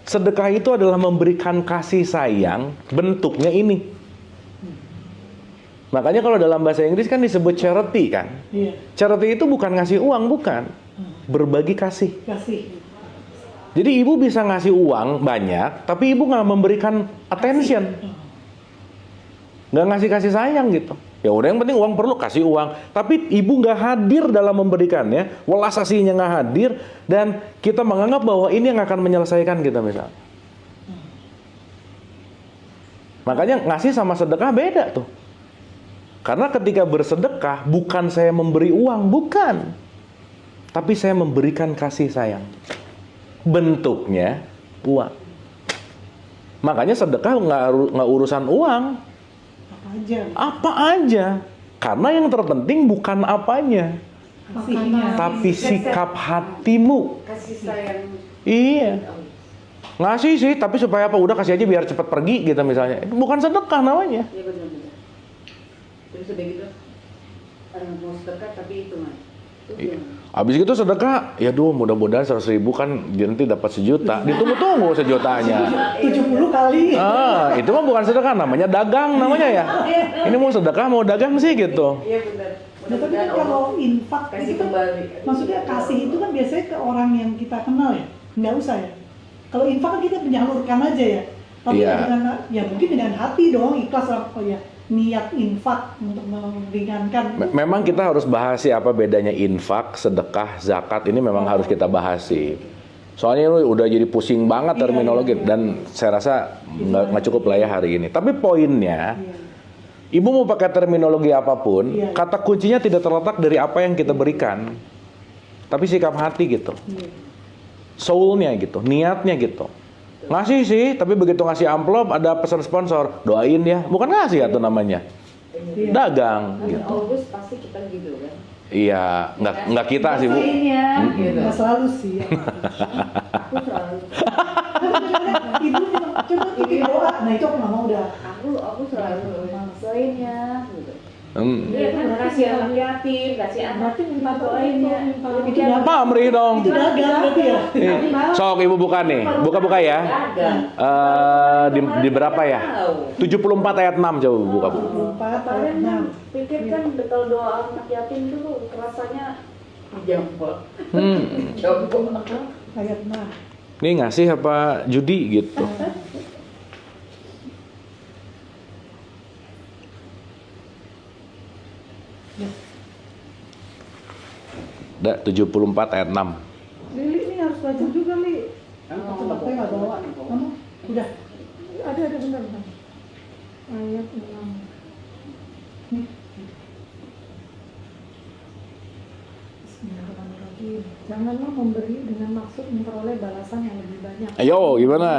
A: Sedekah itu adalah memberikan kasih sayang, bentuknya ini. Makanya kalau dalam bahasa Inggris kan disebut charity kan.
D: Iya.
A: Charity itu bukan ngasih uang, bukan. Berbagi kasih.
D: Kasih.
A: Jadi ibu bisa ngasih uang banyak, tapi ibu nggak memberikan attention. Nggak ngasih kasih sayang gitu. Ya udah, yang penting uang perlu, kasih uang. Tapi ibu nggak hadir dalam memberikannya, welas asihnya nggak hadir, dan kita menganggap bahwa ini yang akan menyelesaikan kita misalnya. Makanya ngasih sama sedekah beda tuh. Karena ketika bersedekah, bukan saya memberi uang, bukan. Tapi saya memberikan kasih sayang. Bentuknya uang. Makanya sedekah nggak urusan uang.
D: Apa aja.
A: Apa aja. Karena yang terpenting bukan apanya,
D: Kasihnya.
A: tapi sikap hatimu.
C: Kasih sayang.
A: Iya. Ngasih sih, tapi supaya apa? Udah kasih aja biar cepat pergi gitu misalnya. Itu bukan sedekah namanya.
C: Iya benar-benar. Terus udah gitu, mau sedekah tapi itu mah.
A: Habis itu sedekah, ya duh mudah-mudahan 100.000 kan nanti dapat 1 juta. Ditunggu-tunggu sejutanya.
D: 70 kali.
A: Itu mah bukan sedekah, namanya dagang namanya ya. Ini mau sedekah mau dagang sih gitu.
C: Iya benar.
D: Nah, tapi kan kalau infak
C: kasih
D: itu kan,
C: kembali.
D: maksudnya kasih itu kan biasanya ke orang yang kita kenal ya, nggak usah ya. Kalau infak kan kita menyalurkan aja ya. Tapi
A: Iya.
D: dengan, ya mungkin dengan hati dong, ikhlas lah pokoknya. Niat infak untuk meringankan.
A: Memang kita harus bahas sih apa bedanya infak, sedekah, zakat. Ini memang harus kita bahas sih. Soalnya lu udah jadi pusing banget terminologi, dan saya rasa nggak cukup lah ya hari ini. Tapi poinnya, ibu mau pakai terminologi apapun, kata kuncinya tidak terletak dari apa yang kita berikan, tapi sikap hati gitu, soulnya gitu, niatnya gitu. Ngasih sih, tapi begitu ngasih amplop ada pesan sponsor, doain ya, bukan ngasih atau namanya dagang gitu.
C: August pasti kita gitu kan.
A: Iya, nggak kita sih Bu.
C: Doain ya, gitu.
D: Nggak selalu sih ya.
C: Aku selalu.
D: Ibu bilang, coba titip doa. Nah itu aku nggak mau udah.
C: Aku selalu doain ya. Gitu.
B: Iya kan,
C: kasih anak yatim, kasih anak.
B: Berarti minta doain ya.
D: Itu dagang.
A: Pamrih dong.
D: Itu dagang berarti ya.
A: Sok ibu buka nih, buka-buka ya. Di berapa ya? 74 ayat 6 coba buka Bu.
D: 4
C: Kemarin
D: ayat
C: kan
D: 6.
C: pikir kan betul doa anak yatim itu rasanya jempol. Jempol.
D: Ayat 6.
A: Nih ngasih apa judi gitu. Udah 74 ayat 6.
B: Lili ini harus baca juga, Li.
D: Tempat saya nggak bawa. Kamu udah.
B: Ada bentar. Ayat 6. Bismillahirrahmanirrahim. Janganlah memberi dengan maksud memperoleh balasan yang lebih banyak.
A: Ayo gimana?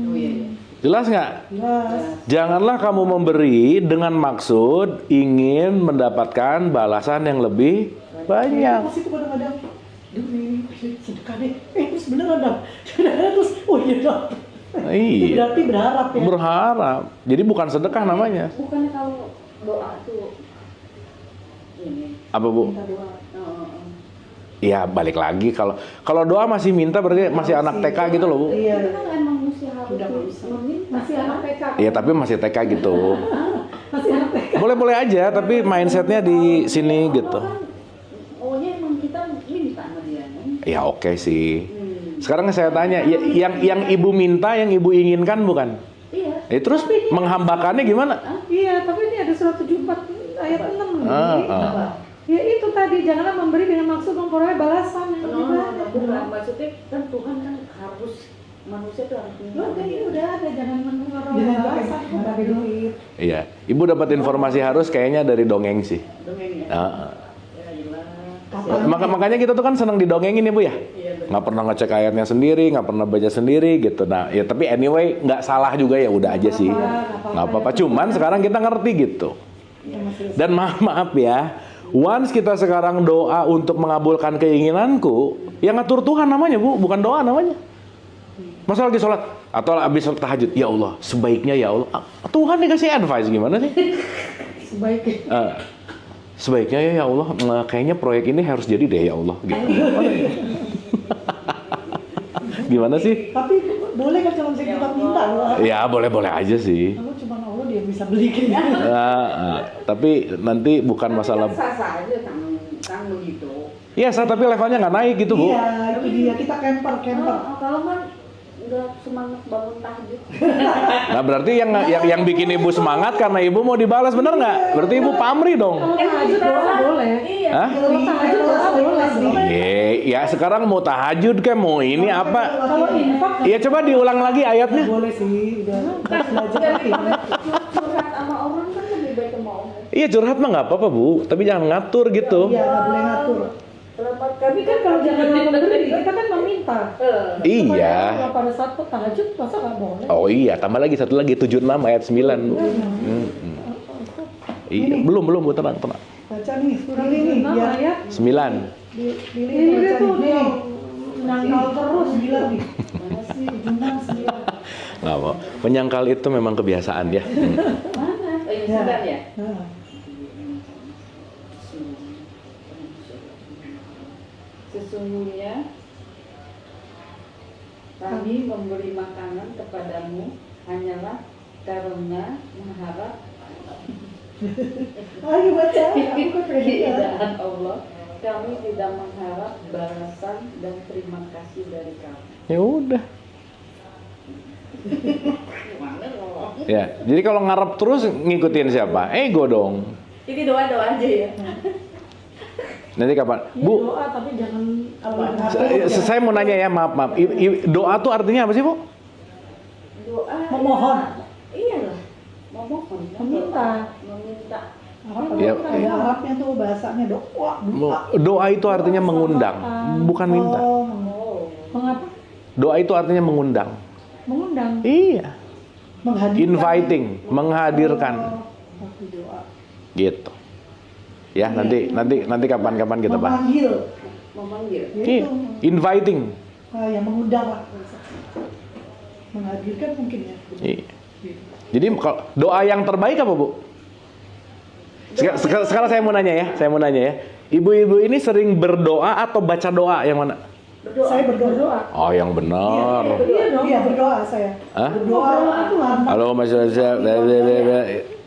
C: Oh iya.
A: Jelas nggak?
D: Jelas.
A: Janganlah kamu memberi dengan maksud ingin mendapatkan balasan yang lebih banyak.
D: Pas itu kadang-kadang, duh nih, sedekah deh. Terus beneran dong. Terus, oh iya dong. Itu
A: Iya.
D: berarti berharap ya.
A: Berharap. Jadi bukan sedekah namanya.
C: Bukannya kalau doa tuh ini.
A: Apa Bu?
D: Minta doa.
A: Ya balik lagi kalau doa masih minta berarti masih anak TK gitu loh Bu.
D: Iya.
C: Itu kan emang meminta.
B: Masih anak TK.
A: Iya, tapi masih TK gitu.
B: Masih anak TK.
A: Boleh-boleh aja, tapi mindsetnya di sini gitu.
C: Maunya emang kita minta sama dia kan?
A: Ya oke sih. Sekarang saya tanya, yang ibu minta, yang ibu inginkan bukan?
C: Iya.
A: Terus menghambakannya gimana?
B: Iya, tapi ini ada surat 74 ayat 6 nih.
A: Ah.
B: Ya itu tadi, janganlah memberi dengan maksud memperoleh balasan yang
C: No,
B: ibadah.
C: bukan. Maksudnya kan Tuhan kan harus, manusia tuh harus minta.
B: Udah, ini udah ada, jangan memperoleh
D: Jangan
B: balasan, kok pakai duit.
A: Iya, ibu dapat informasi harus kayaknya dari dongeng sih.
C: Dongeng ya?
A: Ah.
C: Ya jelas.
A: Makanya kita tuh kan senang didongengin ya bu ya.
C: Iya betul.
A: Nggak pernah ngecek ayatnya sendiri, nggak pernah baca sendiri gitu. Nah, ya tapi anyway nggak salah juga ya udah aja sih. Nggak apa-apa. Cuman sekarang kita ngerti gitu. Dan maaf ya, once kita sekarang doa untuk mengabulkan keinginanku, yang ngatur Tuhan namanya bu, bukan doa namanya. Masa lagi sholat atau habis sholat tahajud, ya Allah sebaiknya ya Allah. Tuhan dikasih advice gimana sih?
B: Sebaiknya.
A: Sebaiknya ya Allah, kayaknya proyek ini harus jadi deh ya Allah. Gitu. Gimana sih?
D: Tapi boleh kan kalau misalnya kita minta doa?
A: Ya boleh-boleh aja sih.
D: Kalau cuma Allah dia bisa beli gitu.
A: Tapi nanti bukan masalah.
C: Sah-sah aja kan begitu.
A: Iya sah, tapi levelnya nggak naik gitu bu.
D: Iya, itu dia, kita camper.
C: Kalau kan udah semangat bangun tahajud.
A: Nah berarti yang bikin ibu semangat karena ibu mau dibalas, bener nggak? Berarti ibu pamrih dong.
B: Kalau tahajud doa boleh.
C: Iya.
A: Hah?
B: Kalau tahajud doa boleh dong.
A: Ya sekarang mau tahajud kayak mau ini apa?
B: Kalau infak
A: Iya coba diulang lagi ayatnya.
D: Boleh sih, udah harus belajar lagi.
C: Curhat sama orang kan lebih baik sama Allah.
A: Iya curhat mah nggak apa-apa bu, tapi jangan ngatur gitu.
D: Iya, nggak boleh ngatur.
B: tapi kan kalau jangan memberi, kita kan meminta.
A: Iya.
B: Kalau pada saat tahajud masa nggak boleh?
A: Oh iya, tambah lagi satu lagi 76 ayat 9. Iya, belum bu, tenang.
D: Baca nih, pilih nih, biar
B: Ayat
A: 9.
D: pilih
B: ini
D: baca
B: tuh
D: nih.
B: dia menangkal terus.
D: Bilang nih, mana sih, ujungnya 9.
A: Nggak mau. Menyangkal itu memang kebiasaan ya.
C: Mana? Oh ini sudah ya?
D: Nah,
C: Sesungguhnya kami memberi makanan kepadamu hanyalah karena mengharap
D: ayo baca, aku kan pengen
C: keridaan Allah. Kami tidak mengharap balasan dan terima kasih dari kamu.
A: Ya udah.
C: Gimana loh?
A: Ya, jadi kalau ngarep terus ngikutin siapa? Ego dong.
C: Ini doa-doa aja ya.
A: Nanti kapan? Bu,
B: Doa tapi jangan
A: saya mau nanya ya, maaf. Doa tuh artinya apa sih, Bu?
C: Doa
D: Memohon.
C: Iya lah. Memohon.
B: Meminta.
A: Ya,
D: ada Arabnya tuh bahasanya doa.
A: doa itu artinya mengundang, bukan minta.
D: Oh,
B: Mengapa?
A: Doa itu artinya mengundang.
B: Mengundang.
A: Iya.
D: menghadirkan.
A: Inviting, menghadirkan.
D: Waktu doa.
A: Gitu. Ya, nanti kapan-kapan kita bahas.
D: Memanggil.
C: Memanggil.
D: Ya,
A: Iya,
D: itu.
A: inviting.
D: Yang mengundang lah. Menghadirkan mungkin ya.
A: Iya. Jadi kalau doa yang terbaik apa, Bu? Sekarang saya mau nanya ya. Ibu-ibu ini sering berdoa atau baca doa yang mana?
C: Berdoa.
D: Saya berdoa.
A: Oh, yang benar.
B: Iya dong.
D: Iya berdoa saya.
A: Hah?
D: Berdoa Tuhan.
A: Halo Mas Raja,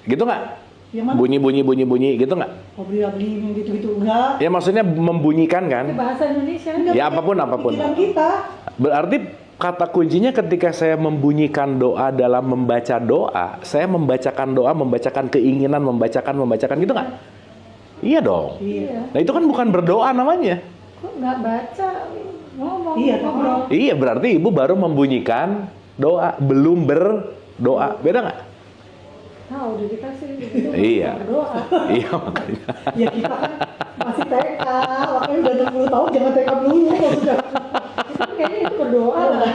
A: gitu nggak?
D: Yang mana?
A: Bunyi gitu nggak?
D: Oh beli gitu-gitu enggak.
A: Ya maksudnya membunyikan kan?
B: Bahasa Indonesia.
A: Ya apapun.
D: Pikiran kita.
A: Berarti kata kuncinya ketika saya membunyikan doa dalam membaca doa, saya membacakan doa, membacakan keinginan, membacakan gitu nggak? Iya dong.
D: Iya.
A: Nah itu kan bukan berdoa namanya.
B: Kok nggak baca? Ngomong.
D: Iya,
B: ngobrol.
A: Iya berarti ibu baru membunyikan doa, belum berdoa. Beda nggak?
B: Tahu udah dikasih gitu.
A: Iya.
B: Berdoa.
A: Iya makanya.
D: Ya kita kan masih TK, makanya udah 60 tahun jangan TK dulu maksudnya.
B: Itu kayaknya itu berdoa lah.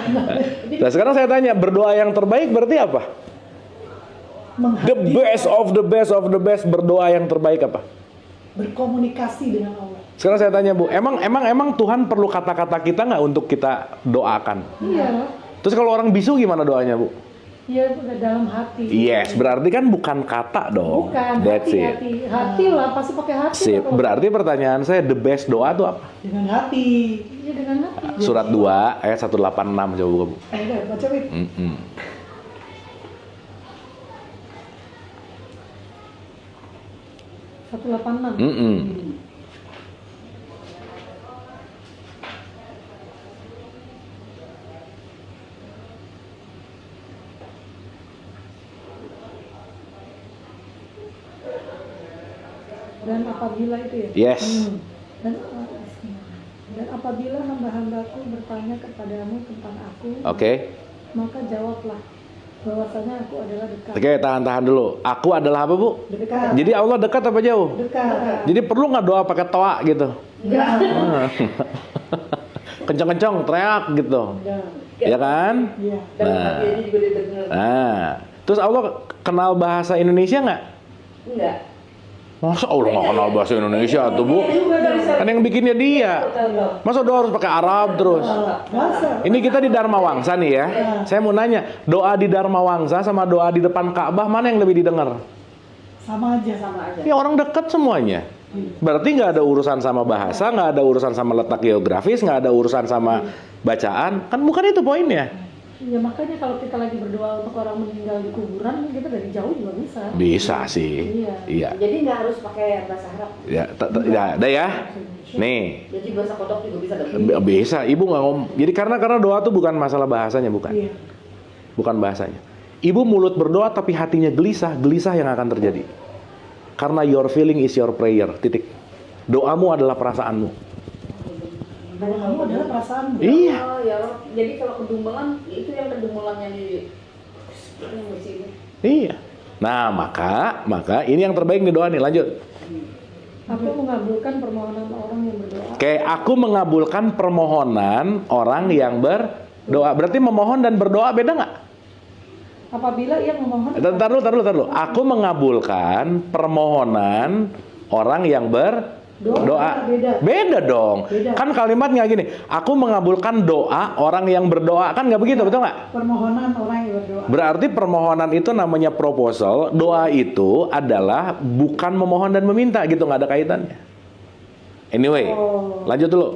A: Nah sekarang saya tanya, berdoa yang terbaik berarti apa? The best of the best berdoa yang terbaik apa?
D: Berkomunikasi dengan Allah.
A: Sekarang saya tanya Bu, emang Tuhan perlu kata-kata kita nggak untuk kita doakan?
B: Iya.
A: Terus kalau orang bisu gimana doanya Bu?
B: Iya udah dalam hati.
A: Yes, berarti kan bukan kata dong.
B: Bukan.
A: That's it.
B: Hati lah pasti pakai hati.
A: Sip.
B: lah.
A: Berarti pertanyaan saya, the best doa itu apa?
D: Dengan hati.
B: Iya dengan hati.
A: Surat 2 ayat 186 coba buka Bu.
D: Udah baca Wid.
B: 186. Dan apabila itu ya.
A: Yes.
B: Dan apabila hamba-hambaku bertanya kepadamu tentang aku,
A: Oke.
B: maka jawablah bahwasanya aku adalah dekat.
A: Oke, tahan dulu. Aku adalah apa, Bu?
D: Dekat.
A: Jadi Allah dekat apa jauh?
D: Dekat.
A: Jadi perlu nggak doa pakai toa gitu?
D: Enggak.
A: Kencang-kencang, teriak gitu.
D: Enggak.
A: Ya kan?
D: Iya.
C: Dalam
A: Nah.
C: hati aja juga didengar.
A: Nah, terus Allah kenal bahasa Indonesia nggak?
C: Enggak.
A: Masa Allah nggak kenal bahasa Indonesia tuh, Bu? Kan yang bikinnya dia. Masa doa harus pakai Arab terus?
D: Bahasa.
A: Ini kita di Dharma Wangsa nih ya. Saya mau nanya, doa di Dharma Wangsa sama doa di depan Ka'bah mana yang lebih didengar?
D: Sama aja.
C: Sama aja.
A: Ya orang dekat semuanya. Berarti nggak ada urusan sama bahasa, nggak ada urusan sama letak geografis, nggak ada urusan sama bacaan. Kan bukan itu poinnya.
B: Ya makanya kalau kita lagi berdoa untuk orang meninggal di kuburan, kita dari jauh juga bisa.
A: Bisa sih. Iya.
C: Jadi nggak harus pakai bahasa Arab.
A: Ya, ya, ada ya. Nih,
C: Jadi bahasa kodok juga bisa dong.
A: bisa. Ibu nggak ngomong. Jadi karena doa tuh bukan masalah bahasanya, bukan.
D: Iya.
A: Bukan bahasanya. Ibu mulut berdoa tapi hatinya gelisah yang akan terjadi. Karena your feeling is your prayer. Titik. Doamu adalah perasaanmu.
D: Kalau kamu adalah perasaan.
A: Iya.
C: Oh, ya Allah. Jadi kalau kedumulan itu yang kedumulan yang di sini.
A: Iya. Nah, maka ini yang terbaik nih doa nih. Lanjut.
B: Aku mengabulkan permohonan orang yang berdoa.
A: Oke, aku mengabulkan permohonan orang yang berdoa. Berarti memohon dan berdoa beda nggak?
B: Apabila ia memohon.
A: Tar dulu. Aku mengabulkan permohonan orang yang berdoa. Beda dong.
D: Beda.
A: Kan kalimatnya gini. Aku mengabulkan doa orang yang berdoa. Kan nggak begitu, betul nggak?
D: Permohonan orang yang berdoa.
A: Berarti permohonan itu namanya proposal. Doa itu adalah bukan memohon dan meminta gitu, nggak ada kaitannya. Anyway, lanjut dulu.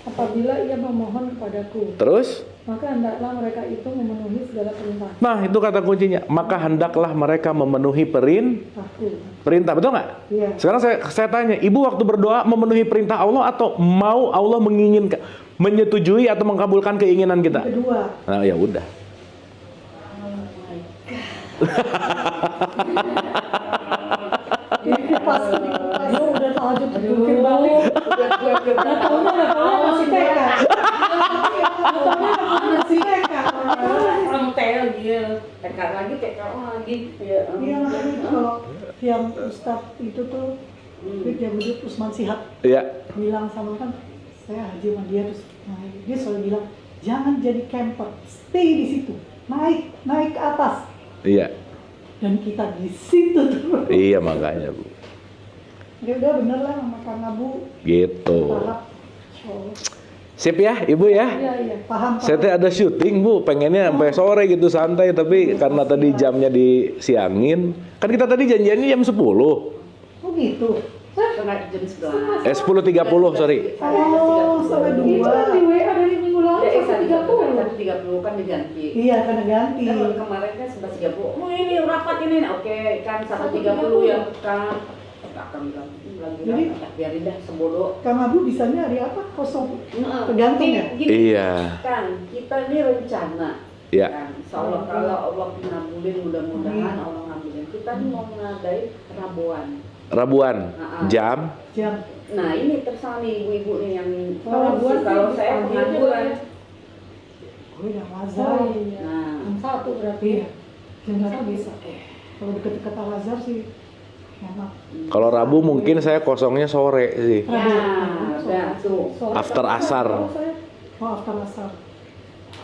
B: Apabila ia memohon kepadaku,
A: Terus?
B: maka hendaklah mereka itu memenuhi segala perintah.
A: Nah, itu kata kuncinya. Maka hendaklah mereka memenuhi perintah. Betul nggak?
D: Iya.
A: Sekarang saya tanya, ibu waktu berdoa memenuhi perintah Allah atau mau Allah menginginkan, menyetujui atau mengabulkan keinginan kita?
D: Kedua.
A: Nah, ya udah.
D: Pas lu udah tahajud berpikir balik. Nggak taunya masih TK. Masih TK.
C: Orang TK gitu. TK lagi.
D: Iya makanya itu kalau yang Ustadz itu tuh yang hidup Usman Sihab
A: Iya.
D: bilang sama kan saya haji sama dia terus dia selalu bilang jangan jadi camper, stay di situ, naik ke atas.
A: Iya.
D: Dan kita di situ terus.
A: Iya makanya, Bu.
D: Ya udah bener lah sama Kang Abu.
A: Gitu.
D: Tahap. Oh,
A: Sip ya, Ibu ya.
B: Iya.
D: paham.
A: Saya teh ada syuting, Bu. Pengennya sampai sore gitu santai, tapi karena tadi jamnya disiangin. Kan kita tadi janjiannya jam 10.
D: Oh gitu.
C: Setengah jam 11.
A: 10.30, sorry.
D: Oh, sampai
B: Itu kan di
D: dua.
B: WA dari minggu lalu
C: Ya,
B: 1.30.
C: 1.30 kan diganti.
D: Iya, karena ganti.
C: Kan kemarin kan 11.30. Oh ini rapat ini. Oke, kan 1.30 yang kan. Akan bilang lagi
D: Jadi,
C: rapat. Biarin dah sebodoh.
D: Kang Abu bisanya hari apa? Kosong.
C: Nah,
D: Tergantung ya?
C: gini,
A: Iya.
C: Kan kita ini rencana.
A: Iya.
C: Kan, insyaallah kalau Allah ngabulin, mudah-mudahan Allah ngabulin. Kita nih mau ngadain
A: Rabuan, jam.
C: Nah ini terserah nih ibu-ibu nih yang
B: Kalau
C: saya pengangguran.
D: Oh, yang Al-Azhar.
B: iya.
C: Nah,
B: Jam 1 berarti.
D: Iya. Jam berapa bisa? Kalau deket-deket Al-Azhar sih enak.
A: Kalau Rabu mungkin saya kosongnya sore sih.
C: ya, udah tuh.
A: After asar.
D: Oh, after asar.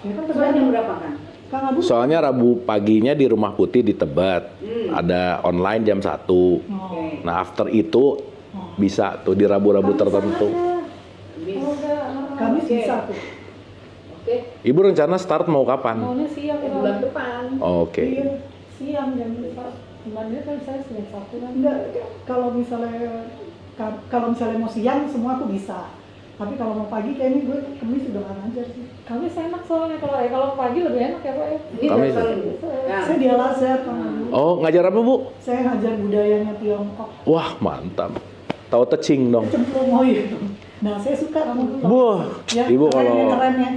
D: Ya kan
C: Terus jam
D: tergantung.
C: berapa kan?
D: Kang Abu.
A: Soalnya Rabu paginya di Rumah Putih di Tebet. Ada online jam 1.
C: Oke.
A: Nah, after itu bisa tuh di Rabu-Rabu tertentu.
C: Bis.
D: Kami
C: Oke.
D: bisa tuh.
C: Oke.
A: Ibu rencana start mau kapan?
B: Maunya siang
C: Bulan depan.
A: Oke.
D: Iya.
B: Siang jam 4. Kemarin kan saya Senin Sabtu kan.
D: Enggak, kalau misalnya mau siang semua aku bisa. Tapi kalau mau pagi kayaknya gue Kamis udah gak ngajar sih.
B: Kamis enak soalnya kalau pagi lebih enak ya Pak ya.
C: Ini
A: Kamis.
D: Saya di Al-Azhar Kang Abu.
A: Oh, ngajar apa Bu?
D: Saya ngajar budayanya Tiongkok.
A: Wah, mantap. Tahu tecing dong.
D: Cemplung itu. Nah, saya suka kamu tuh.
A: Wah,
D: Ya,
A: Ibu kalau
D: kerennya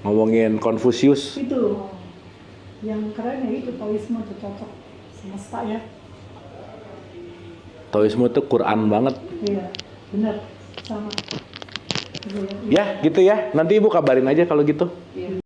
A: ngomongin Konfusius,
D: itu. Yang keren ya itu Taoisme tuh cocok semesta ya.
A: Taoisme itu Quran banget.
D: Iya, benar. Sama.
A: Ya, gitu ya. Nanti Ibu kabarin aja kalau gitu.
C: Iya.